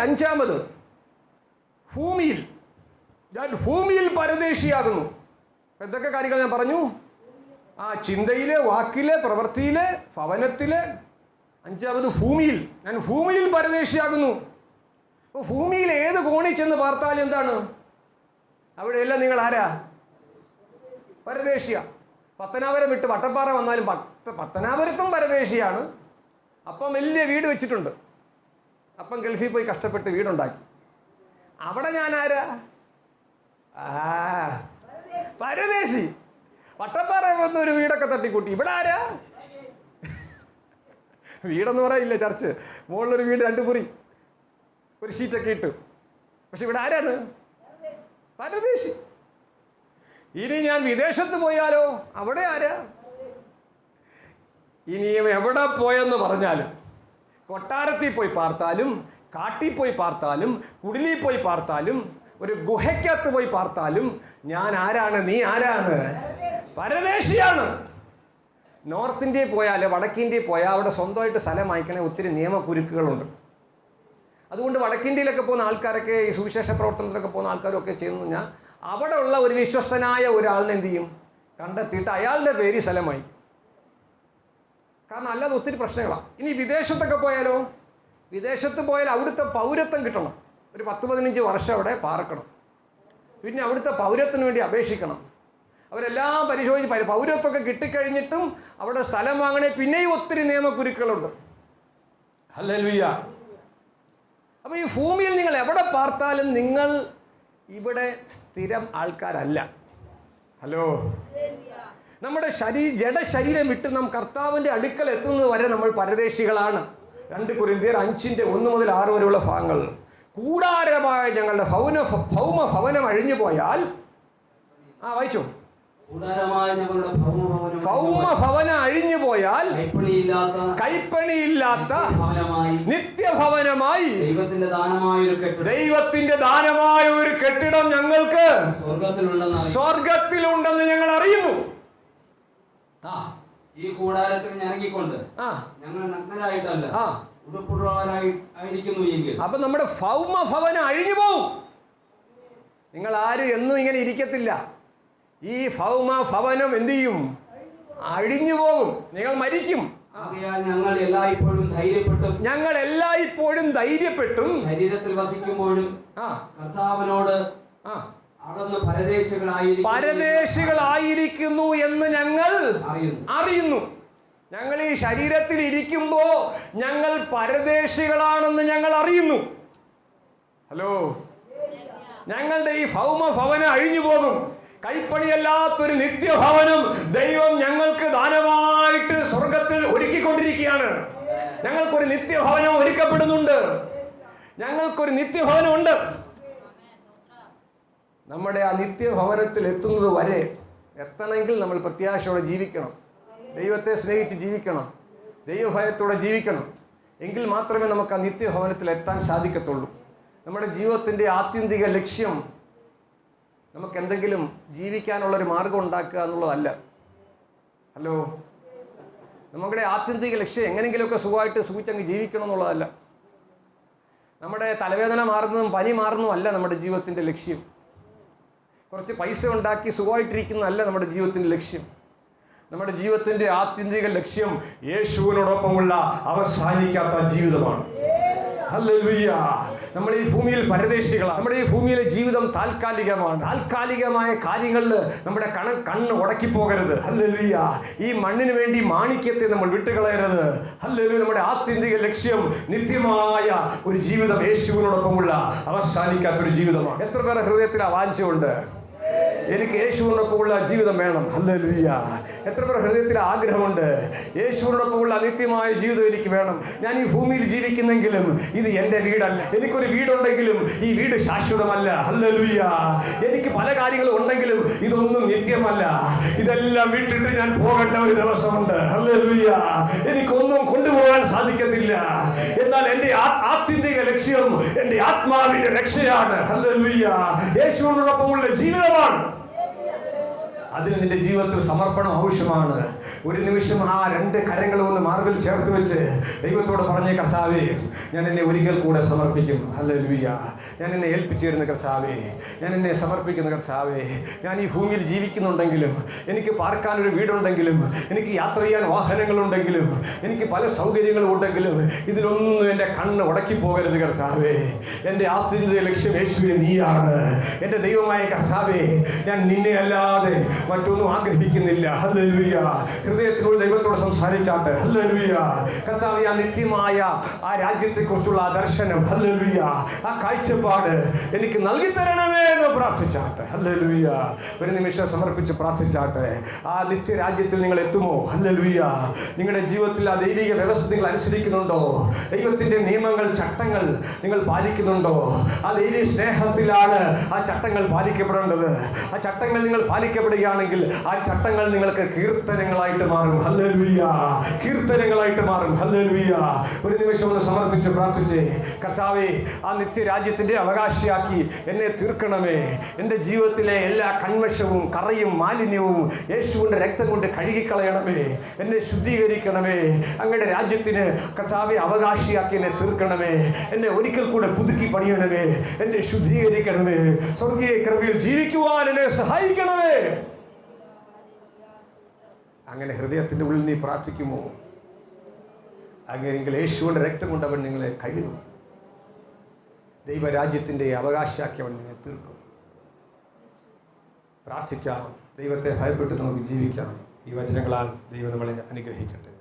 B: പരദേശിയാകുന്നു. എന്തൊക്കെ കാര്യങ്ങൾ ഞാൻ പറഞ്ഞു? ചിന്തയിൽ, വാക്കിൽ, പ്രവൃത്തിയിൽ, ഭവനത്തിൽ. 5 ഞാൻ ഭൂമിയിൽ പരദേശിയാകുന്നു. അപ്പോൾ ഭൂമിയിൽ ഏത് കോണിൽ ചെന്ന് പാർത്താലും എന്താണ്? അവിടെയെല്ലാം നിങ്ങൾ ആരാ? പരദേശിയ. പത്തനാപുരം വിട്ട് വട്ടപ്പാറ വന്നാലും പത്തനാപുരത്തും പരദേശിയാണ്. അപ്പം വലിയ വീട് വെച്ചിട്ടുണ്ട്. അപ്പം ഗൾഫിൽ പോയി കഷ്ടപ്പെട്ട് വീടുണ്ടാക്കി. അവിടെ ഞാൻ ആരാ? പരദേശി. വട്ടപ്പാറ വന്ന് ഒരു വീടൊക്കെ തട്ടിക്കൂട്ടി. ഇവിടെ ആരാ? വീടെന്ന് പറയില്ല, ചർച്ച്. മുകളിലൊരു വീട്, 2 മുറി, ഒരു ഷീറ്റൊക്കെ ഇട്ട്. പക്ഷെ ഇവിടെ ആരാണ്? പരദേശി. ഇനി ഞാൻ വിദേശത്ത് പോയാലോ? അവിടെ ആരാ? ഇനിയും എവിടെ പോയെന്ന് പറഞ്ഞാലും, കൊട്ടാരത്തിൽ പോയി പാർത്താലും, കാട്ടിൽ പോയി പാർത്താലും, കുടിലിൽ പോയി പാർത്താലും, ഒരു ഗുഹയ്ക്കകത്ത് പോയി പാർത്താലും ഞാൻ ആരാണ്? നീ ആരാണ്? പരദേശിയാണ്. നോർത്ത് ഇന്ത്യയിൽ പോയാൽ, വടക്കിന്ത്യയിൽ പോയാൽ അവിടെ സ്വന്തമായിട്ട് സ്ഥലം വാങ്ങിക്കണേ ഒത്തിരി നിയമക്കുരുക്കുകളുണ്ട്. അതുകൊണ്ട് വടക്കിന്ത്യയിലൊക്കെ പോകുന്ന ആൾക്കാരൊക്കെ, ഈ സുവിശേഷ പ്രവർത്തനത്തിലൊക്കെ പോകുന്ന ആൾക്കാരൊക്കെ ചെയ്യുന്നു പറഞ്ഞാൽ, അവിടെ ഉള്ള ഒരു വിശ്വസ്തനായ ഒരാളിനെ എന്ത് ചെയ്യും? കണ്ടെത്തിയിട്ട് അയാളുടെ പേര് സ്ഥലം വാങ്ങിക്കും. കാരണം അല്ലാതെ ഒത്തിരി പ്രശ്നങ്ങളാണ്. ഇനി വിദേശത്തൊക്കെ പോയാലോ? വിദേശത്ത് പോയാൽ അവിടുത്തെ പൗരത്വം കിട്ടണം. ഒരു 10-15 വർഷം അവിടെ പാർക്കണം. പിന്നെ അവിടുത്തെ പൗരത്വത്തിന് വേണ്ടി അപേക്ഷിക്കണം. അവരെല്ലാം പരിശോധിച്ച് പൗരത്വമൊക്കെ കിട്ടിക്കഴിഞ്ഞിട്ടും അവിടെ സ്ഥലം വാങ്ങണേ പിന്നെയും ഒത്തിരി നിയമക്കുരുക്കളുണ്ട്. ഹല്ലേലൂയ. അപ്പോൾ ഈ ഭൂമിയിൽ നിങ്ങൾ എവിടെ പാർത്താലും നിങ്ങൾ ഇവിടെ സ്ഥിരം ആൾക്കാരല്ല. ഹലോ, നമ്മുടെ ജഡശരീരം വിട്ട് നാം കർത്താവിൻ്റെ അടുക്കൽ എത്തുന്നത് വരെ നമ്മൾ പരദേശികളാണ്. 2 കൊരിന്ത്യർ 5:1-6 വരെയുള്ള ഭാഗങ്ങൾ. കൂടാരമായ ഞങ്ങളുടെ ഭൗമ ഭവനം അഴിഞ്ഞു പോയാൽ, വായിച്ചു. ഭൗമ ഭവനം അഴിഞ്ഞു പോയാൽ കൈപ്പണിയില്ലാത്ത നിത്യഭവനമായി ദൈവത്തിന്റെ ദാനമായ ഒരു കെട്ടിടം ഞങ്ങൾക്ക് സ്വർഗത്തിലുണ്ടെന്ന് ഞങ്ങൾ അറിയുന്നു.
C: ഈ കൂടാരത്തിൽ ഇറങ്ങിക്കൊണ്ട് ഞങ്ങൾ നഗ്നരായിട്ടല്ല ഉടുപ്പുള്ളവരായിരിക്കുന്നു എങ്കിൽ,
B: അപ്പൊ നമ്മുടെ ഭൗമ ഭവനം അഴിഞ്ഞു പോവും. നിങ്ങൾ ആരും എന്നും ഇങ്ങനെ ഇരിക്കത്തില്ല. ഈ ഭൗമ ഭവനം എന്ത് ചെയ്യും? അഴിഞ്ഞു പോകും. നിങ്ങൾ മരിക്കും.
C: ഞങ്ങൾ എല്ലായ്പ്പോഴും ധൈര്യപ്പെട്ടും
B: ശരീരത്തിൽ
C: വസിക്കുമ്പോഴും കർത്താവിനോട് അകന്ന് പരദേശികളായിരിക്കുന്നു
B: എന്ന് ഞങ്ങൾ അറിയുന്നു. ഞങ്ങൾ ഈ ശരീരത്തിൽ ഇരിക്കുമ്പോൾ ഞങ്ങൾ പരദേശികളാണെന്ന് ഞങ്ങൾ അറിയുന്നു. ഹലോ, ഞങ്ങളുടെ ഈ ഭൗമഭവനം അഴിഞ്ഞു പോകും. കൈപ്പണിയല്ലാത്തൊരു നിത്യഭവനം ദൈവം ഞങ്ങൾക്ക് ദാനമായിട്ട് സ്വർഗത്തിൽ ഒരുക്കിക്കൊണ്ടിരിക്കുകയാണ്. ഞങ്ങൾക്കൊരു നിത്യഭവനം ഒരുക്കപ്പെടുന്നുണ്ട്. ഞങ്ങൾക്കൊരു നിത്യഭവനം ഉണ്ട്. നമ്മുടെ ആ നിത്യഭവനത്തിൽ എത്തുന്നത് വരെ എത്തണമെങ്കിൽ നമ്മൾ പ്രത്യാശയോടെ ജീവിക്കണം. ദൈവത്തെ സ്നേഹിച്ച് ജീവിക്കണം. ദൈവഭയത്തോടെ ജീവിക്കണം. എങ്കിൽ മാത്രമേ നമുക്ക് ആ നിത്യഭവനത്തിൽ എത്താൻ സാധിക്കത്തുള്ളൂ. നമ്മുടെ ജീവിതത്തിൻ്റെ ആത്യന്തിക ലക്ഷ്യം നമുക്ക് എന്തെങ്കിലും ജീവിക്കാനുള്ളൊരു മാർഗം ഉണ്ടാക്കുക എന്നുള്ളതല്ല. ഹലോ, നമ്മുടെ ആത്യന്തിക ലക്ഷ്യം എങ്ങനെയെങ്കിലുമൊക്കെ സുഖിച്ചങ്ങ് ജീവിക്കണം എന്നുള്ളതല്ല. നമ്മുടെ തലവേദന മാറുന്നതും പനി മാറുന്നതും അല്ല നമ്മുടെ ജീവിതത്തിൻ്റെ ലക്ഷ്യം. കുറച്ച് പൈസ ഉണ്ടാക്കി സുഖമായിട്ടിരിക്കുന്നതല്ല നമ്മുടെ ജീവിതത്തിൻ്റെ ലക്ഷ്യം. നമ്മുടെ ജീവിതത്തിൻ്റെ ആത്യന്തിക ലക്ഷ്യം യേശുവിനോടൊപ്പമുള്ള അവസാനിക്കാത്ത ജീവിതമാണ്. ഹല്ലേലൂയ. നമ്മൾ ഈ ഭൂമിയിൽ പരദേശികളാണ്. നമ്മുടെ ഈ ഭൂമിയിലെ ജീവിതം താൽക്കാലികമാണ്. താൽക്കാലികമായ കാര്യങ്ങളിൽ നമ്മുടെ കണ്ണ് ഉടക്കിപ്പോകരുത്. ഹല്ലേലൂയ. ഈ മണ്ണിന് വേണ്ടി മാണിക്യത്തെ നമ്മൾ വിട്ടുകളയരുത്. ഹല്ലേലൂയ. നമ്മുടെ ആത്യന്തിക ലക്ഷ്യം നിത്യമായ ഒരു ജീവിതം, യേശുവിനോടൊപ്പമുള്ള അവസാനിക്കാത്തൊരു ജീവിതമാണ്. എത്ര പേരുടെ ഹൃദയത്തിൽ ആ വാഞ്ചയുണ്ട്? എനിക്ക് യേശുവിനോടൊപ്പമുള്ള ജീവിതം വേണം. ഹല്ലേലൂയ. എത്ര പേർ ഹൃദയത്തിൽ ആഗ്രഹമുണ്ട്? യേശുവിനോടൊപ്പമുള്ള നിത്യമായ ജീവിതം എനിക്ക് വേണം. ഞാൻ ഈ ഭൂമിയിൽ ജീവിക്കുന്നെങ്കിലും ഇത് എൻ്റെ വീടല്ല. എനിക്കൊരു വീടുണ്ടെങ്കിലും ഈ വീട് ശാശ്വതമല്ല. ഹല്ലേലൂയ. എനിക്ക് പല കാര്യങ്ങളും ഉണ്ടെങ്കിലും ഇതൊന്നും നിത്യമല്ല. ഇതെല്ലാം വിട്ടിട്ട് ഞാൻ പോകേണ്ട ഒരു ദിവസമുണ്ട്. ഹല്ലേലൂയ. എനിക്കൊന്നും കൊണ്ടുപോകാൻ സാധിക്കത്തില്ല. എന്നാൽ എൻ്റെ ആത്യന്തിക ലക്ഷ്യം എൻ്റെ ആത്മാവിന്റെ രക്ഷയാണ്. ഹല്ലേലൂയ. യേശുവിനോടൊപ്പമുള്ള ജീവിതമാണ്. അതിന് നിന്റെ ജീവിതത്തിൽ സമർപ്പണം ആവശ്യമാണ്. ഒരു നിമിഷം ആ രണ്ട് കരങ്ങളും ഒന്ന് മാർബിൽ ചേർത്ത് വെച്ച് ദൈവത്തോട് പറഞ്ഞേ, കർത്താവേ, ഞാൻ എന്നെ ഒരിക്കൽ കൂടെ സമർപ്പിക്കും. ഹല്ലേലൂയ. ഞാൻ എന്നെ ഏൽപ്പിച്ചിരുന്ന കർത്താവേ, ഞാൻ എന്നെ സമർപ്പിക്കുന്ന കർത്താവേ, ഞാൻ ഈ ഭൂമിയിൽ ജീവിക്കുന്നുണ്ടെങ്കിലും, എനിക്ക് പാർക്കാനൊരു വീടുണ്ടെങ്കിലും, എനിക്ക് യാത്ര ചെയ്യാൻ വാഹനങ്ങളുണ്ടെങ്കിലും, എനിക്ക് പല സൗകര്യങ്ങളും ഉണ്ടെങ്കിലും ഇതിലൊന്നും എൻ്റെ കണ്ണ് ഉടക്കി പോകരുത് കർത്താവേ. എൻ്റെ ആത്യന്തിക ലക്ഷ്യം യേശുവേ, നീയാണ്. എൻ്റെ ദൈവമായ കർത്താവേ, ഞാൻ നിന്നെ അല്ലാതെ മറ്റൊന്നും ആഗ്രഹിക്കുന്നില്ല. ഹല്ലേലൂയ. ഹൃദയത്തിലൂടെ ദൈവത്തോട് സംസാരിച്ചാട്ടെ. ഹല്ലേലൂയ. കർത്താവേ, ആ നിത്യമായ ആ രാജ്യത്തെക്കുറിച്ചുള്ള ആ ദർശനം, ഹല്ലേലൂയ, ആ കാഴ്ചപ്പാട് എനിക്ക് നൽകി തരണമേ എന്ന് പ്രാർത്ഥിച്ചാട്ടെ. ഹല്ലേലൂയ. ഒരു നിമിഷം സമർപ്പിച്ച് പ്രാർത്ഥിച്ചാട്ടെ. ആ നിത്യരാജ്യത്തിൽ നിങ്ങൾ എത്തുമോ? ഹല്ലേലൂയ. നിങ്ങളുടെ ജീവിതത്തിൽ ആ ദൈവിക വ്യവസ്ഥ നിങ്ങൾ അനുസരിക്കുന്നുണ്ടോ? ദൈവത്തിൻ്റെ നിയമങ്ങൾ, ചട്ടങ്ങൾ നിങ്ങൾ പാലിക്കുന്നുണ്ടോ? ആ ദൈവിക സ്നേഹത്തിലാണ് ആ ചട്ടങ്ങൾ പാലിക്കപ്പെടേണ്ടത്. ആ ചട്ടങ്ങൾ നിങ്ങൾ പാലിക്കപ്പെടുകയാണെങ്കിൽ ആ ചട്ടങ്ങൾ നിങ്ങൾക്ക് കീർത്തനങ്ങളായിട്ട് മാറും. ഹല്ലേലൂയ. കീർത്തനങ്ങളായിട്ട് മാറും. ഹല്ലേലൂയ. ഒരു നിമിഷം ഒന്ന് സമർപ്പിച്ച് പ്രാർത്ഥിച്ചേ. കർത്താവേ, ആ നിത്യരാജ്യത്തിൻ്റെ അവകാശിയാക്കി എന്നെ തീർക്കണമേ. എൻ്റെ ജീവിതത്തിലെ എല്ലാ കന്മഷവും കറയും മാലിന്യവും യേശുവിൻ്റെ രക്തം കൊണ്ട് കഴുകിക്കളയണമേ. എന്നെ ശുദ്ധീകരിക്കണമേ. അങ്ങയുടെ രാജ്യത്തിന് കർത്താവെ അവകാശിയാക്കി എന്നെ തീർക്കണമേ. എന്നെ ഒരിക്കൽ കൂടെ പുതുക്കി പണിയണമേ. എന്നെ ശുദ്ധീകരിക്കണമേ. സ്വർഗീയ കൃപയിൽ ജീവിക്കുവാൻ എന്നെ സഹായിക്കണമേ. അങ്ങനെ ഹൃദയത്തിൻ്റെ ഉള്ളിൽ നീ പ്രാർത്ഥിക്കുമോ? അങ്ങനെയെങ്കിൽ യേശുവിൻ്റെ രക്തം കൊണ്ട് അവൻ നിങ്ങളെ കഴുകും. ദൈവരാജ്യത്തിൻ്റെ അവകാശിയാക്കി അവൻ നിങ്ങളെ തീർക്കും. പ്രാർത്ഥിക്കാം. ദൈവത്തെ ഭയപ്പെട്ട് നമുക്ക് ജീവിക്കാം. ഈ വചനങ്ങളാൽ ദൈവം നമ്മളെ അനുഗ്രഹിക്കട്ടെ.